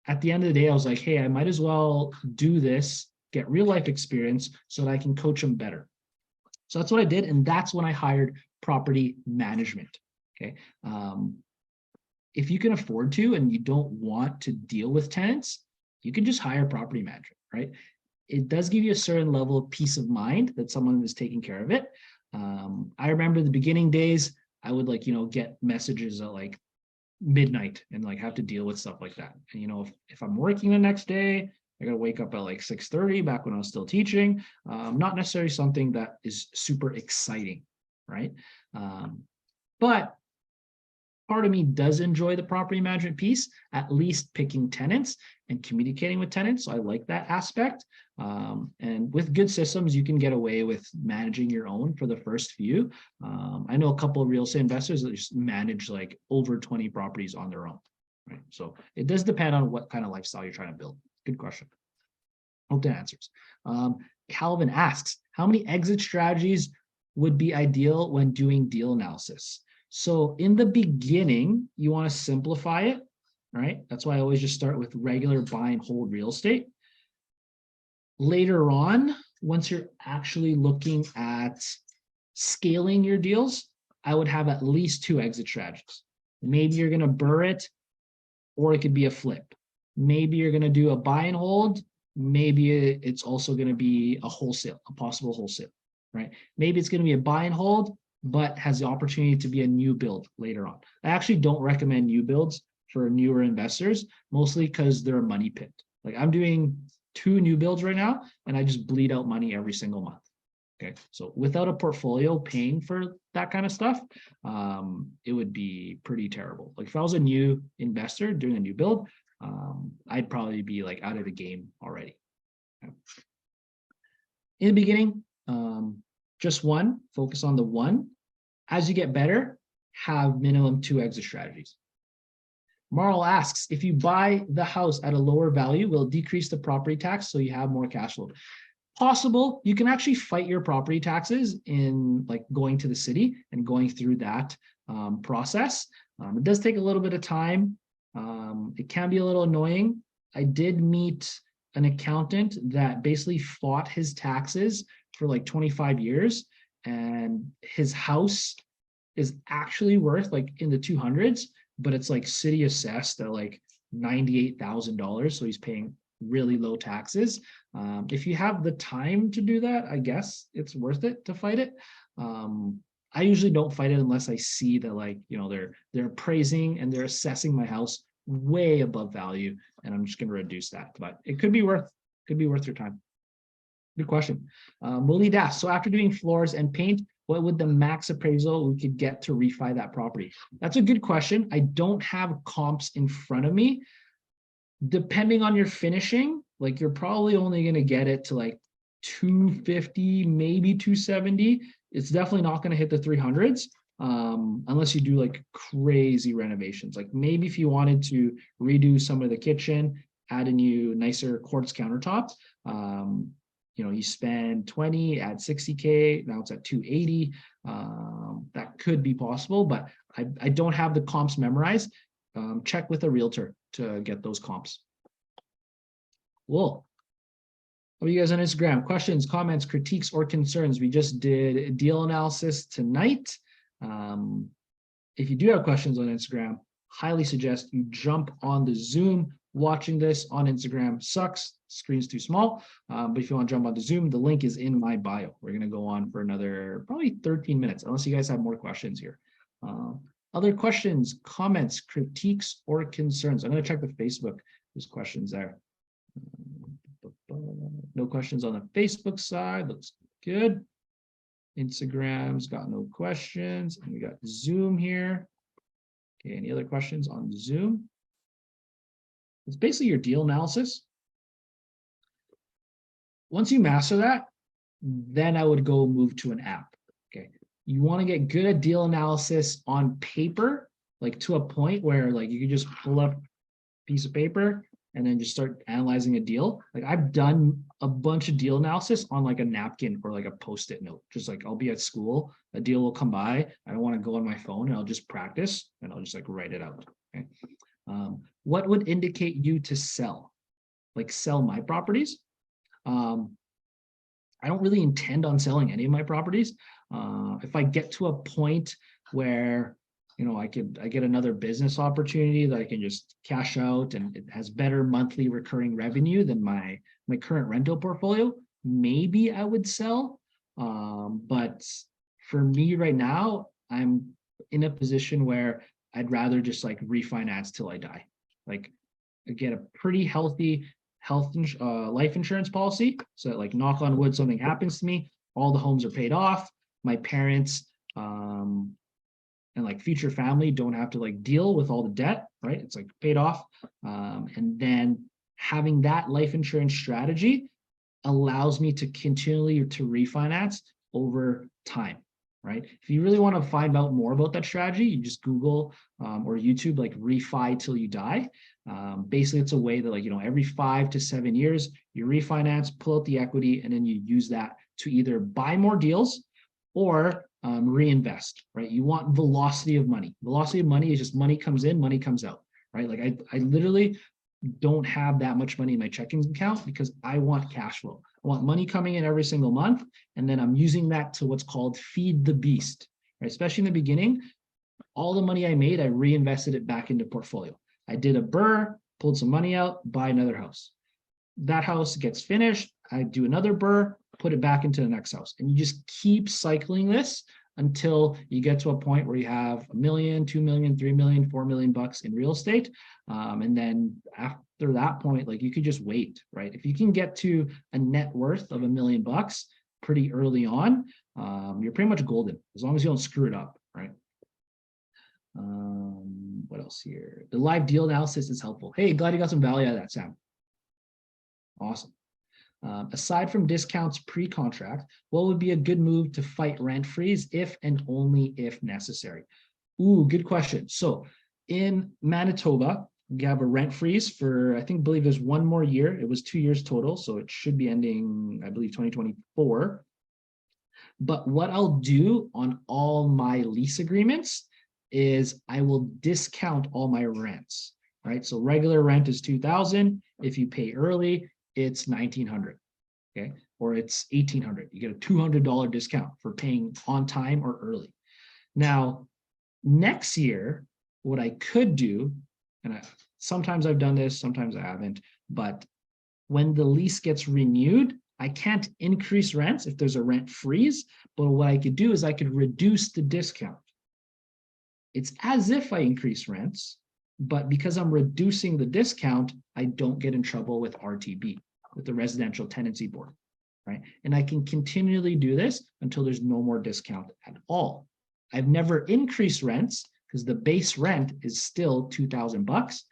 at the end of the day, I was like, hey, I might as well do this, get real life experience so that I can coach them better. So that's what I did. And that's when I hired property management. Okay. If you can afford to, and you don't want to deal with tenants, you can just hire property management, right? It does give you a certain level of peace of mind that someone is taking care of it. I remember the beginning days, I would get messages at like midnight and like have to deal with stuff like that. And, you know, if I'm working the next day, I got to wake up at like 6:30 back when I was still teaching. Not necessarily something that is super exciting, right? But part of me does enjoy the property management piece, at least picking tenants and communicating with tenants. So I like that aspect. And with good systems, you can get away with managing your own for the first few. I know a couple of real estate investors that just manage like over 20 properties on their own, right? So it does depend on what kind of lifestyle you're trying to build. Good question. Hope that answers. Calvin asks, how many exit strategies would be ideal when doing deal analysis? So in the beginning, you want to simplify it, right? That's why I always just start with regular buy and hold real estate. Later on, once you're actually looking at scaling your deals, I would have at least 2 exit strategies. Maybe you're going to BRRRR it, or it could be a flip. Maybe you're going to do a buy and hold. Maybe it's also going to be a wholesale, a possible wholesale, right? Maybe it's going to be a buy and hold, but has the opportunity to be a new build later on. I actually don't recommend new builds for newer investors, mostly because they're a money pit. Like I'm doing 2 new builds right now, and I just bleed out money every single month. Okay, so without a portfolio paying for that kind of stuff, it would be pretty terrible. Like if I was a new investor doing a new build, I'd probably be like out of the game already. Okay. In the beginning, just one, focus on the one. As you get better, have minimum 2 exit strategies. Marl asks, if you buy the house at a lower value, will it decrease the property tax so you have more cash flow? Possible. You can actually fight your property taxes in like going to the city and going through that process. It does take a little bit of time. It can be a little annoying. I did meet an accountant that basically fought his taxes for like 25 years, and his house is actually worth like in the 200s, but it's like city assessed at like $98,000. So he's paying really low taxes. If you have the time to do that, I guess it's worth it to fight it. I usually don't fight it unless I see that, like, you know, they're appraising and they're assessing my house way above value, and I'm just going to reduce that. But it could be worth your time. Good question. Malik asks, so after doing floors and paint, what would the max appraisal we could get to refi that property? That's a good question. I don't have comps in front of me. Depending on your finishing, like you're probably only going to get it to like 250, maybe 270. It's definitely not going to hit the 300s unless you do like crazy renovations. Like maybe if you wanted to redo some of the kitchen, add a new nicer quartz countertop, you know, you spend 20, add 60K, now it's at 280. That could be possible, but I don't have the comps memorized. Check with a realtor to get those comps. Cool. How are you guys on Instagram? Questions, comments, critiques, or concerns? We just did a deal analysis tonight. If you do have questions on Instagram, highly suggest you jump on the Zoom. Watching this on Instagram sucks. Screen's too small. But if you want to jump on the Zoom, the link is in my bio. We're going to go on for another probably 13 minutes, unless you guys have more questions here. Other questions, comments, critiques, or concerns? I'm going to check the Facebook. There's questions there. No questions on the Facebook side. Looks good. Instagram's got no questions. And we got Zoom here. Okay, any other questions on Zoom? It's basically your deal analysis. Once you master that, then I would go move to an app. Okay. You want to get good at deal analysis on paper, like to a point where like you can just pull up a piece of paper and then just start analyzing a deal. Like I've done a bunch of deal analysis on like a napkin or like a Post-it note. Just like I'll be at school, a deal will come by. I don't want to go on my phone, and I'll just practice and I'll just like write it out. Okay. What would indicate you to sell? Like sell my properties? I don't really intend on selling any of my properties. If I get to a point where, you know, I get another business opportunity that I can just cash out and it has better monthly recurring revenue than my current rental portfolio, maybe I would sell. But for me right now, I'm in a position where I'd rather just like refinance till I die. Like get a pretty healthy life insurance policy, so that like knock on wood, something happens to me, all the homes are paid off. My parents and like future family don't have to like deal with all the debt, right? It's like paid off. And then having that life insurance strategy allows me to continually to refinance over time, right? If you really want to find out more about that strategy, you just Google or YouTube like refi till you die. Basically, it's a way that like, you know, every 5 to 7 years, you refinance, pull out the equity, and then you use that to either buy more deals or reinvest, right? You want velocity of money. Velocity of money is just money comes in, money comes out, right? Like I literally don't have that much money in my checking account because I want cash flow. I want money coming in every single month, and then I'm using that to what's called feed the beast, right? Especially in the beginning, all the money I made, I reinvested it back into portfolio. I did a BRRRR, pulled some money out, buy another house. That house gets finished, I do another BRRRR, put it back into the next house. And you just keep cycling this until you get to a point where you have $1 million, $2 million, $3 million, $4 million bucks in real estate. And then after that point, like you could just wait, right? If you can get to a net worth of $1 million bucks pretty early on, you're pretty much golden as long as you don't screw it up, right? What else here? The live deal analysis is helpful. Hey, glad you got some value out of that, Sam. Awesome. Aside from discounts pre-contract, what would be a good move to fight rent freeze if and only if necessary? Ooh, good question. So in Manitoba, we have a rent freeze for, I believe there's one more year. It was 2 years total, so it should be ending, I believe, 2024. But what I'll do on all my lease agreements is I will discount all my rents, right? So regular rent is $2,000. If you pay early, it's $1,900, okay? Or it's $1,800. You get a $200 discount for paying on time or early. Now, next year, what I could do, and sometimes I've done this, sometimes I haven't, but when the lease gets renewed, I can't increase rents if there's a rent freeze, but what I could do is I could reduce the discount. It's as if I increase rents, but because I'm reducing the discount, I don't get in trouble with RTB, with the Residential Tenancy Board, right? And I can continually do this until there's no more discount at all. I've never increased rents because the base rent is still 2,000 bucks.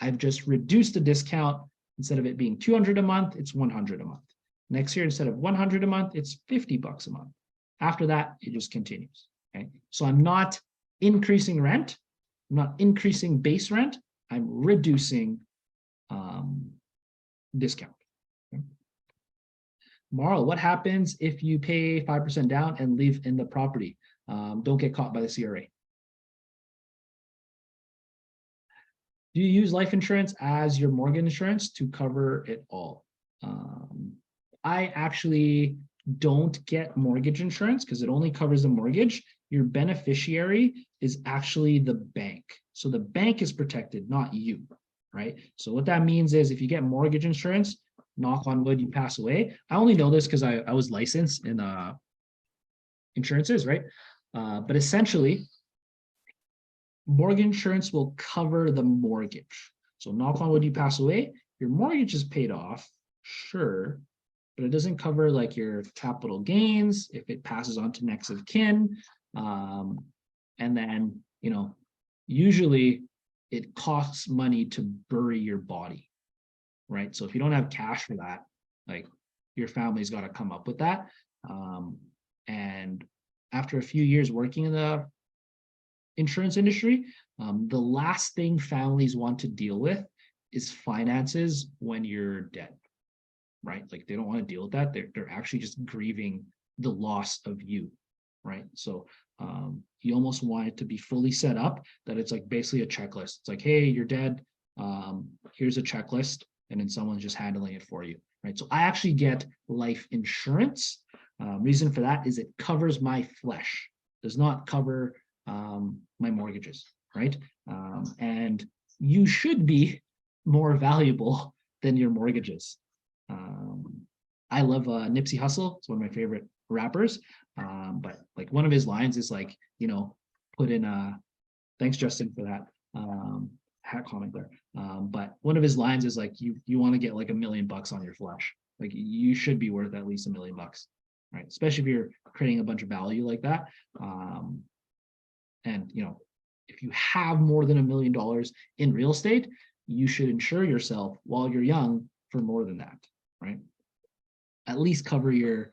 I've just reduced the discount. Instead of it being 200 a month, it's 100 a month. Next year, instead of 100 a month, it's 50 bucks a month. After that, it just continues, okay? So I'm not increasing rent. I'm not increasing base rent. I'm reducing discount. Okay? Marl, what happens if you pay 5% down and leave in the property? Don't get caught by the CRA. Do you use life insurance as your mortgage insurance to cover it all? I actually don't get mortgage insurance because it only covers the mortgage. Your beneficiary is actually the bank. So the bank is protected, not you, right? So what that means is if you get mortgage insurance, knock on wood, you pass away. I only know this because I was licensed in insurances, right? But essentially, mortgage insurance will cover the mortgage. So knock on wood, you pass away, your mortgage is paid off, sure, but it doesn't cover like your capital gains if it passes on to next of kin. And then, you know, usually it costs money to bury your body, right? So if you don't have cash for that, like your family's got to come up with that. And after a few years working in the insurance industry, the last thing families want to deal with is finances when you're dead, right? Like they don't want to deal with that. They're actually just grieving the loss of you, right? So you almost want it to be fully set up that it's like basically a checklist. It's like, hey, you're dead. Here's a checklist, and then someone's just handling it for you, right? So I actually get life insurance. Reason for that is it covers my flesh, does not cover my mortgages, right? And you should be more valuable than your mortgages. I love Nipsey Hussle. It's one of my favorite rappers. But like one of his lines is like, you know, put in Thanks, Justin, for that hat comment there. But one of his lines is like, you want to get like $1 million on your flush. Like you should be worth at least $1 million, right? Especially if you're creating a bunch of value like that. And if you have more than $1 million in real estate, you should insure yourself while you're young for more than that, right? At least cover your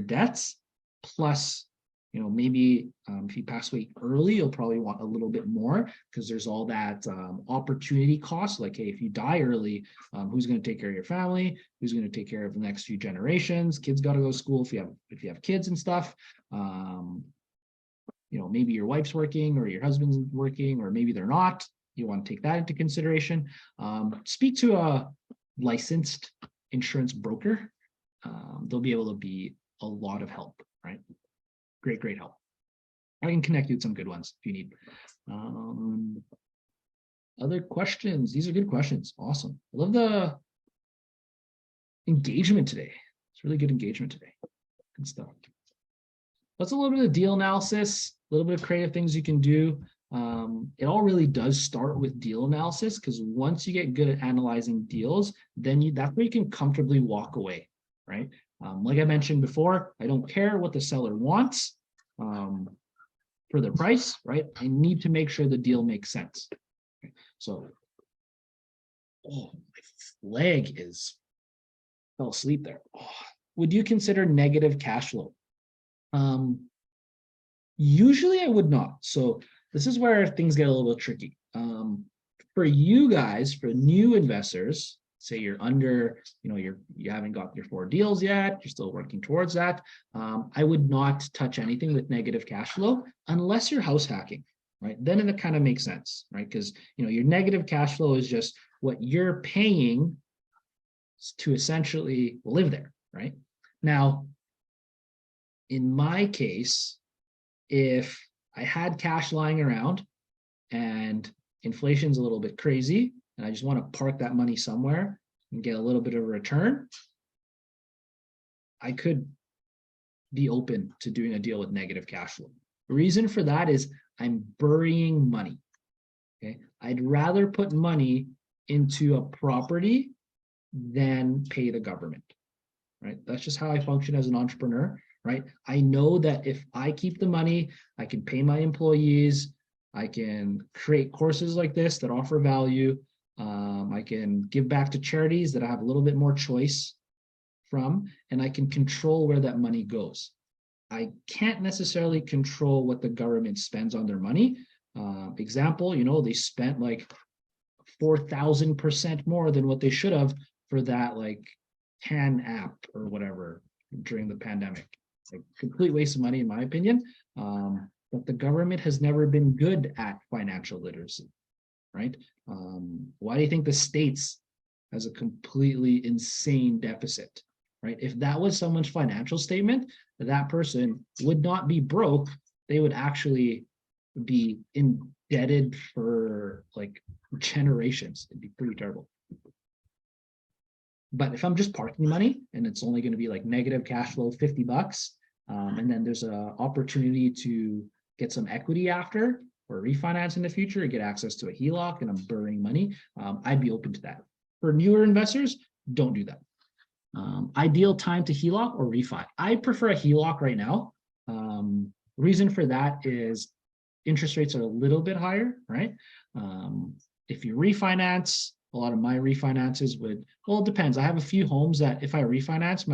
debts, plus maybe if you pass away early, you'll probably want a little bit more because there's all that opportunity cost. Like, hey, if you die early, who's going to take care of your family? Who's going to take care of the next few generations? Kids got to go to school if you have kids and stuff. Maybe your wife's working or your husband's working, or maybe they're not. You want to take that into consideration. Speak to a licensed insurance broker. They'll be able to be a lot of help, right? Great help. I can connect you with some good ones if you need. Other questions? These are good questions. Awesome. I love the engagement today. It's really good engagement today. Good stuff. That's a little bit of deal analysis, a little bit of creative things you can do. It all really does start with deal analysis, because once you get good at analyzing deals, then that's where you can comfortably walk away, right? Like I mentioned before, I don't care what the seller wants for the price, right? I need to make sure the deal makes sense. Okay. So, my leg fell asleep there. Would you consider negative cash flow? Usually I would not. So this is where things get a little bit tricky. For you guys, for new investors, say you're under, you haven't got your 4 deals yet, you're still working towards that. I would not touch anything with negative cash flow unless you're house hacking, right? Then it kind of makes sense, right? Because your negative cash flow is just what you're paying to essentially live there, right? Now, in my case, if I had cash lying around and inflation's a little bit crazy, and I just want to park that money somewhere and get a little bit of a return, I could be open to doing a deal with negative cash flow. The reason for that is I'm burying money. Okay, I'd rather put money into a property than pay the government, right? That's just how I function as an entrepreneur, right? I know that if I keep the money, I can pay my employees, I can create courses like this that offer value. I can give back to charities that I have a little bit more choice from, and I can control where that money goes. I can't necessarily control what the government spends on their money. Example, they spent like 4,000% more than what they should have for that like TAN app or whatever during the pandemic. It's a complete waste of money, in my opinion. But the government has never been good at financial literacy, right? Why do you think the States has a completely insane deficit, right? If that was someone's financial statement, that person would not be broke. They would actually be indebted for like generations. It'd be pretty terrible. But if I'm just parking money and it's only going to be like negative cash flow, $50, and then there's an opportunity to get some equity after or refinance in the future and get access to a HELOC, and I'm burying money, I'd be open to that. For newer investors, don't do that. Ideal time to HELOC or refi. I prefer a HELOC right now. Reason for that is interest rates are a little bit higher, right? If you refinance, a lot of my refinances well, it depends. I have a few homes that if I refinance,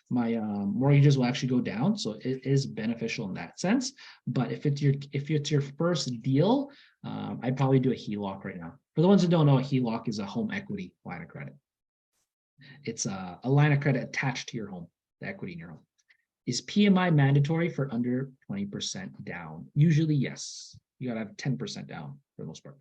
my mortgages will actually go down. So it is beneficial in that sense. But if it's your first deal, I'd probably do a HELOC right now. For the ones that don't know, a HELOC is a home equity line of credit. It's a line of credit attached to your home, the equity in your home. Is PMI mandatory for under 20% down? Usually, yes. You gotta have 10% down for the most part.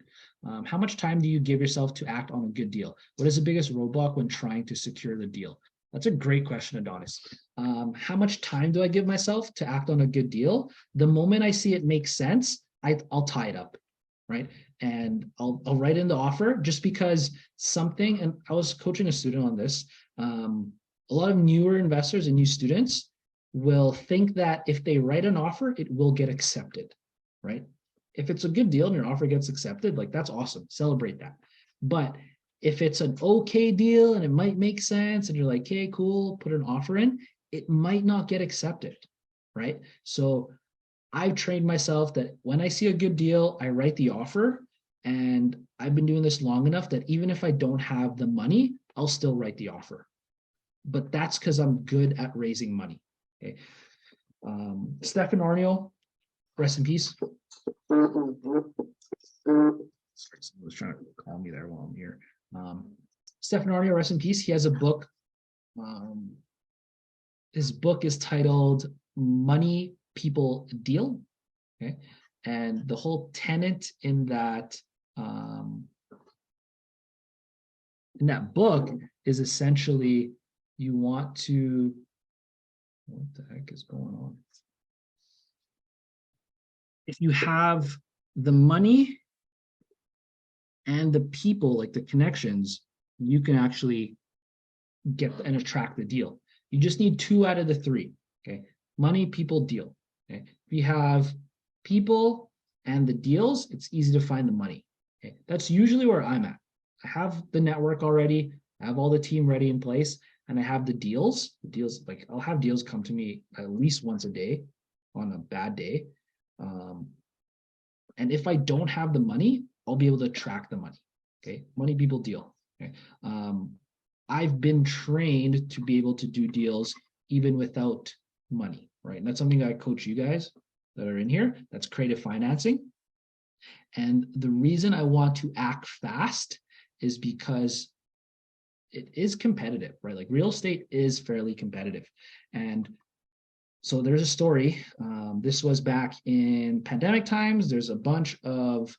How much time do you give yourself to act on a good deal? What is the biggest roadblock when trying to secure the deal? That's a great question, Adonis. How much time do I give myself to act on a good deal? The moment I see it makes sense, I'll tie it up, right? And I'll write in the offer just because something, and I was coaching a student on this, a lot of newer investors and new students will think that if they write an offer, it will get accepted, right? If it's a good deal and your offer gets accepted, like that's awesome. Celebrate that. But if it's an okay deal and it might make sense and you're like, okay, cool, put an offer in, it might not get accepted, right? So I've trained myself that when I see a good deal, I write the offer. And I've been doing this long enough that even if I don't have the money, I'll still write the offer. But that's because I'm good at raising money. Okay. Stefan Arniel, rest in peace. Sorry, someone was trying to call me there while I'm here. Stefan Arniel, rest in peace. He has a book. His book is titled Money, People, Deal. Okay. And the whole tenet in that book is essentially you want to, what the heck is going on? If you have the money and the people, like the connections, you can actually get and attract the deal. You just need 2 out of the 3. Okay. Money, people, deal. Okay. If you have people and the deals, it's easy to find the money. Okay. That's usually where I'm at. I have the network already. I have all the team ready in place, and I have the deals. The deals, like I'll have deals come to me at least once a day on a bad day. And if I don't have the money, I'll be able to track the money. Okay. Money, people, deal. Okay. I've been trained to be able to do deals even without money, right? And that's something I coach you guys that are in here. That's creative financing. And the reason I want to act fast is because it is competitive, right? Like real estate is fairly competitive. And so there's a story. This was back in pandemic times. There's a bunch of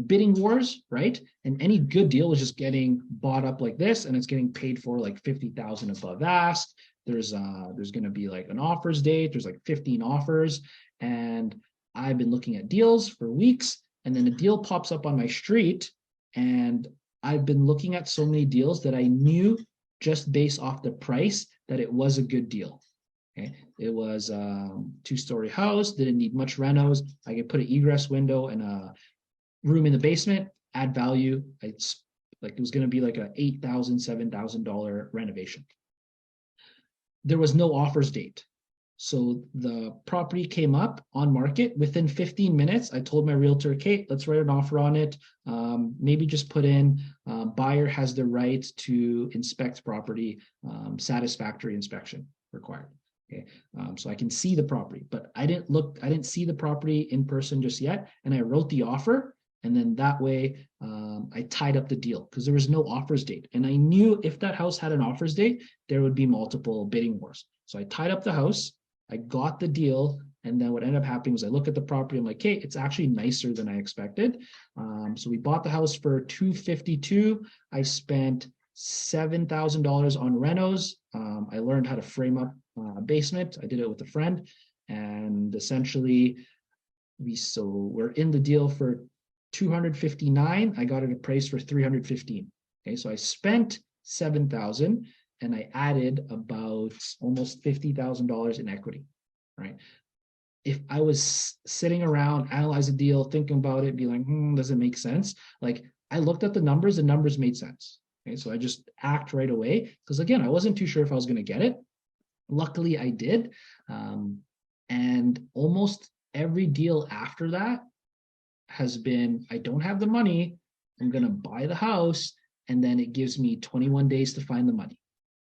bidding wars, right? And any good deal was just getting bought up like this, and it's getting paid for like 50,000 above ask. There's going to be like an offers date. There's like 15 offers, and I've been looking at deals for weeks, and then a deal pops up on my street, and I've been looking at so many deals that I knew just based off the price that it was a good deal. Okay. It was a 2-story house, didn't need much renos. I could put an egress window and a room in the basement, add value. It's like it was going to be like a $8,000, $7,000 renovation. There was no offers date. So the property came up on market within 15 minutes. I told my realtor, Kate, let's write an offer on it. Maybe just put in buyer has the right to inspect property, satisfactory inspection required. Okay, so I can see the property, but I didn't see the property in person just yet. And I wrote the offer, and then that way I tied up the deal because there was no offers date. And I knew if that house had an offers date, there would be multiple bidding wars. So I tied up the house, I got the deal, and then what ended up happening was I look at the property, I'm like, hey, it's actually nicer than I expected. So we bought the house for $252,000. I spent $7,000 on renos. I learned how to frame up a basement. I did it with a friend, and essentially we're in the deal for $259,000. I got it appraised for $315,000. Okay, so I spent $7,000 and I added about almost $50,000 in equity, right? If I was sitting around, analyze a deal, thinking about it, be like, does it make sense? Like I looked at the numbers made sense. Okay, so I just act right away because again, I wasn't too sure if I was going to get it. Luckily, I did. And almost every deal after that has been, I don't have the money, I'm going to buy the house, and then it gives me 21 days to find the money.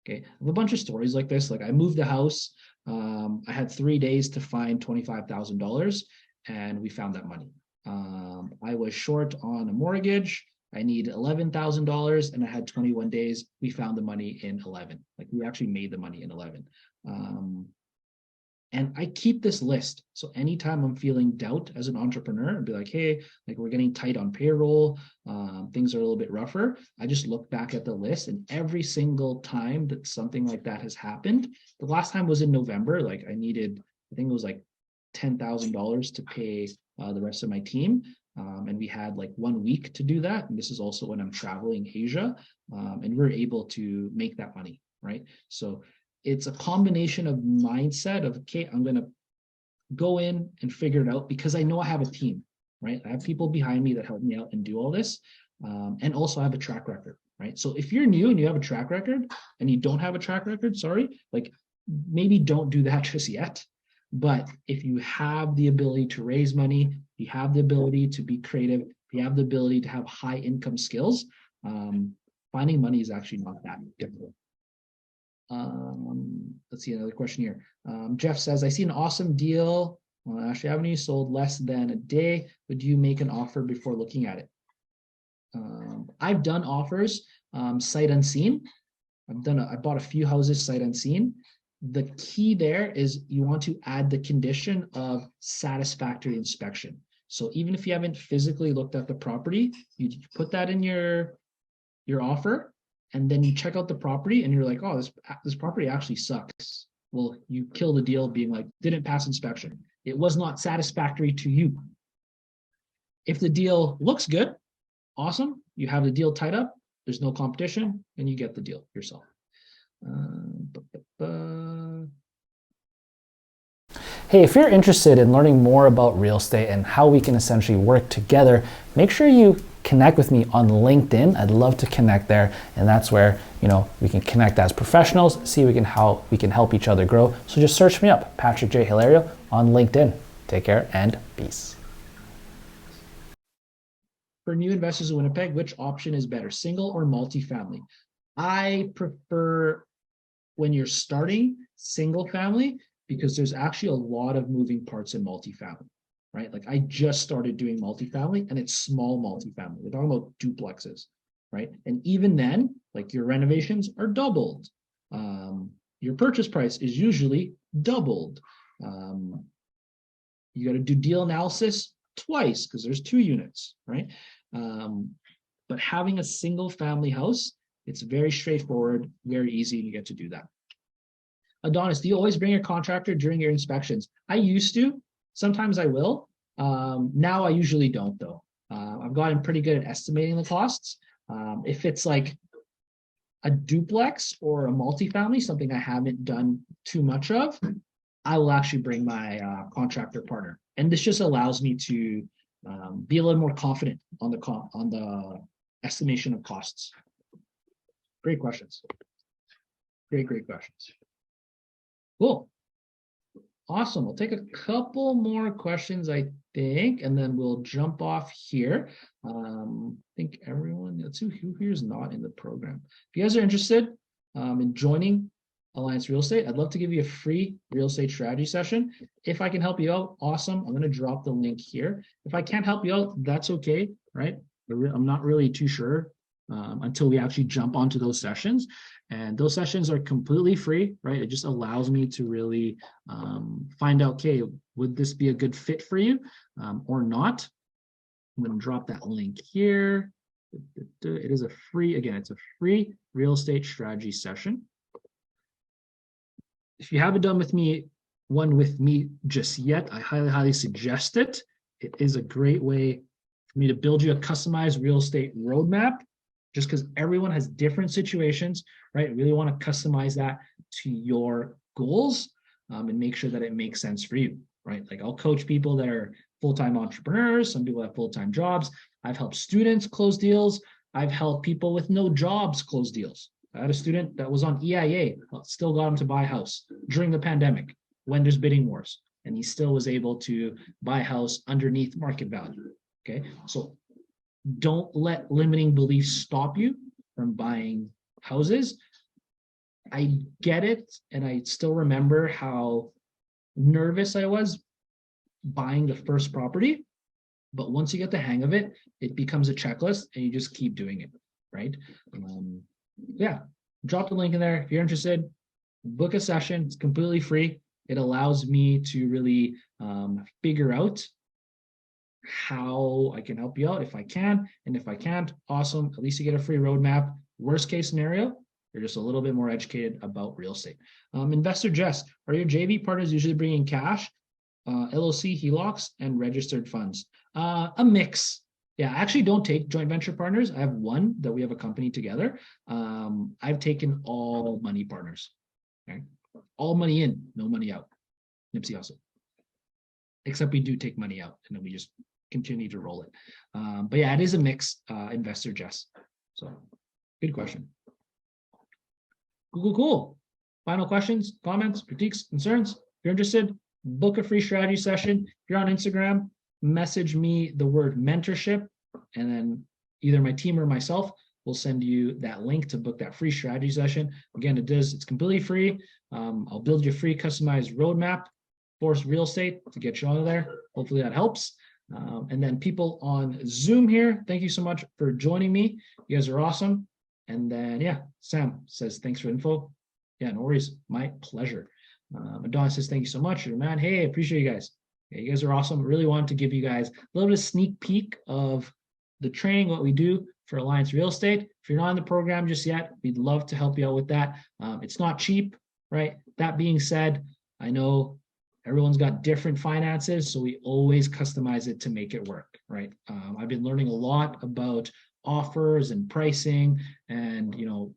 Okay, I have a bunch of stories like this. Like I moved the house. I had 3 days to find $25,000, and we found that money. I was short on a mortgage. I need $11,000, and I had 21 days. We found the money in 11. Like we actually made the money in 11. And I keep this list. So anytime I'm feeling doubt as an entrepreneur, I'd be like, hey, like we're getting tight on payroll, things are a little bit rougher. I just look back at the list, and every single time that something like that has happened, the last time was in November. Like I needed, I think it was like $10,000 to pay the rest of my team. And we had like 1 week to do that. And this is also when I'm traveling Asia, and we're able to make that money, right? So it's a combination of mindset of, okay, I'm going to go in and figure it out because I know I have a team, right? I have people behind me that help me out and do all this. And also I have a track record, right? So if you're new and you have a track record and you don't have a track record, sorry, like maybe don't do that just yet. But if you have the ability to raise money, you have the ability to be creative, you have the ability to have high income skills, finding money is actually not that difficult. Let's see another question here. Jeff says, I see an awesome deal on Ashley Avenue, sold less than a day. Would you make an offer before looking at it? I've done offers sight unseen. I bought a few houses sight unseen. The key there is you want to add the condition of satisfactory inspection. So even if you haven't physically looked at the property, you put that in your offer, and then you check out the property and you're like, oh, this property actually sucks. Well, you kill the deal being like, didn't pass inspection. It was not satisfactory to you. If the deal looks good, awesome. You have the deal tied up. There's no competition, and you get the deal yourself. Hey, if you're interested in learning more about real estate and how we can essentially work together, make sure you connect with me on LinkedIn. I'd love to connect there, and that's where we can connect as professionals, see how we can help each other grow. So just search me up, Patrick J. Hilario, on LinkedIn. Take care and peace. For new investors in Winnipeg, which option is better, single or multifamily? I prefer, when you're starting, single family, because there's actually a lot of moving parts in multifamily, right? Like I just started doing multifamily, and it's small multifamily. We're talking about duplexes, right? And even then, like your renovations are doubled. Your purchase price is usually doubled. You got to do deal analysis twice because there's 2 units, right? But having a single family house, it's very straightforward, very easy, and you get to do that. Adonis, do you always bring a contractor during your inspections? I used to. Sometimes I will. Now I usually don't, though. I've gotten pretty good at estimating the costs. If it's like a duplex or a multifamily, something I haven't done too much of, I will actually bring my contractor partner. And this just allows me to be a little more confident on the estimation of costs. Great questions. Great questions. Cool. Awesome. We'll take a couple more questions, I think, and then we'll jump off here. I think everyone, let's see who here is not in the program. If you guys are interested in joining Alliance Real Estate, I'd love to give you a free real estate strategy session. If I can help you out, awesome. I'm going to drop the link here. If I can't help you out, that's okay, right? I'm not really too sure until we actually jump onto those sessions. And those sessions are completely free, right? It just allows me to really find out, okay, would this be a good fit for you or not? I'm going to drop that link here. It is a free, again, it's a free real estate strategy session. If you haven't done one with me just yet, I highly suggest it. It is a great way for me to build you a customized real estate roadmap, just because everyone has different situations, right? I really want to customize that to your goals and make sure that it makes sense for you, right? Like I'll coach people that are full-time entrepreneurs. Some people have full-time jobs. I've helped students close deals. I've helped people with no jobs close deals. I had a student that was on EIA, still got him to buy a house during the pandemic when there's bidding wars, and he still was able to buy a house underneath market value. Okay, so don't let limiting beliefs stop you from buying houses. I get it, and I still remember how nervous I was buying the first property, but once you get the hang of it, it becomes a checklist, and you just keep doing it, right? Yeah, drop the link in there if you're interested. Book a session. It's completely free. It allows me to really figure out how I can help you out if I can, and if I can't, awesome. At least you get a free roadmap. Worst case scenario, you're just a little bit more educated about real estate. Investor Jess, are your JV partners usually bringing cash, LLC, HELOCs, and registered funds? A mix. Yeah, I actually don't take joint venture partners. I have one that we have a company together. I've taken all money partners. Okay, all money in, no money out. Nipsey Hussle. except we do take money out and then we just continue to roll it. But yeah, it is a mix, investor, Jess. So good question. Cool. Final questions, comments, critiques, concerns? If you're interested, book a free strategy session. If you're on Instagram, message me the word mentorship, and then either my team or myself will send you that link to book that free strategy session. Again, it's completely free. I'll build you a free customized roadmap for real estate to get you out of there. Hopefully that helps. And then people on Zoom here, thank you so much for joining me. You guys are awesome. And then, yeah, Sam says, thanks for info. Yeah, no worries. My pleasure. Adonis says, thank you so much. You're a man. Hey, I appreciate you guys. Yeah, you guys are awesome. I really wanted to give you guys a little bit of sneak peek of the training, what we do for Alliance Real Estate. If you're not in the program just yet, we'd love to help you out with that. It's not cheap, right? That being said, I know everyone's got different finances, so we always customize it to make it work, right? I've been learning a lot about offers and pricing, and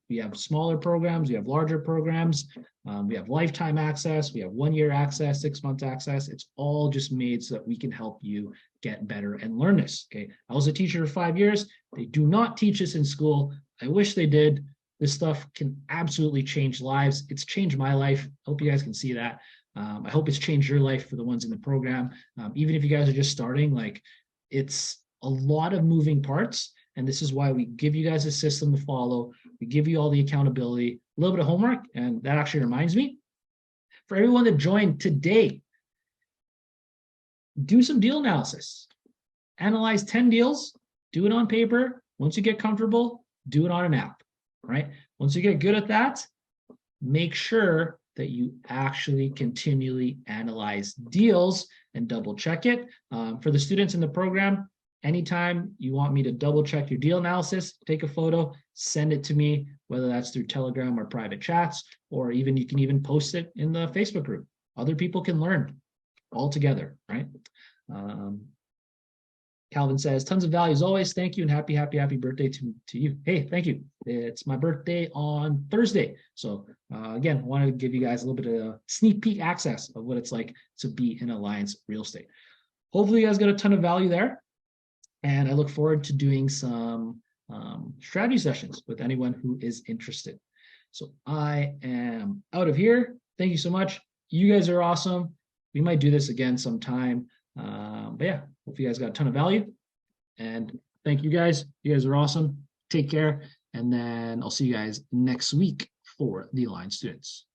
we have smaller programs, we have larger programs, we have lifetime access, we have 1 year access, 6 months access. It's all just made so that we can help you get better and learn this. Okay, I was a teacher for 5 years. They do not teach this in school. I wish they did. This stuff can absolutely change lives. It's changed my life. I hope you guys can see that. I hope it's changed your life for the ones in the program. Even if you guys are just starting, like, it's a lot of moving parts. And this is why we give you guys a system to follow. We give you all the accountability, a little bit of homework. And that actually reminds me, for everyone that joined today, do some deal analysis. Analyze 10 deals, do it on paper. Once you get comfortable, do it on an app, right? Once you get good at that, make sure that you actually continually analyze deals and double check it. For the students in the program, anytime you want me to double check your deal analysis, take a photo, send it to me, whether that's through Telegram or private chats, or even you can even post it in the Facebook group. Other people can learn all together, right? Calvin says, tons of value as always. Thank you, and happy birthday to you. Hey, thank you. It's my birthday on Thursday. So again, I wanted to give you guys a little bit of a sneak peek access of what it's like to be in Alliance Real Estate. Hopefully you guys got a ton of value there. And I look forward to doing some strategy sessions with anyone who is interested. So I am out of here. Thank you so much. You guys are awesome. We might do this again sometime. But yeah, hope you guys got a ton of value. And thank you guys. You guys are awesome. Take care. And then I'll see you guys next week for the Alliance students.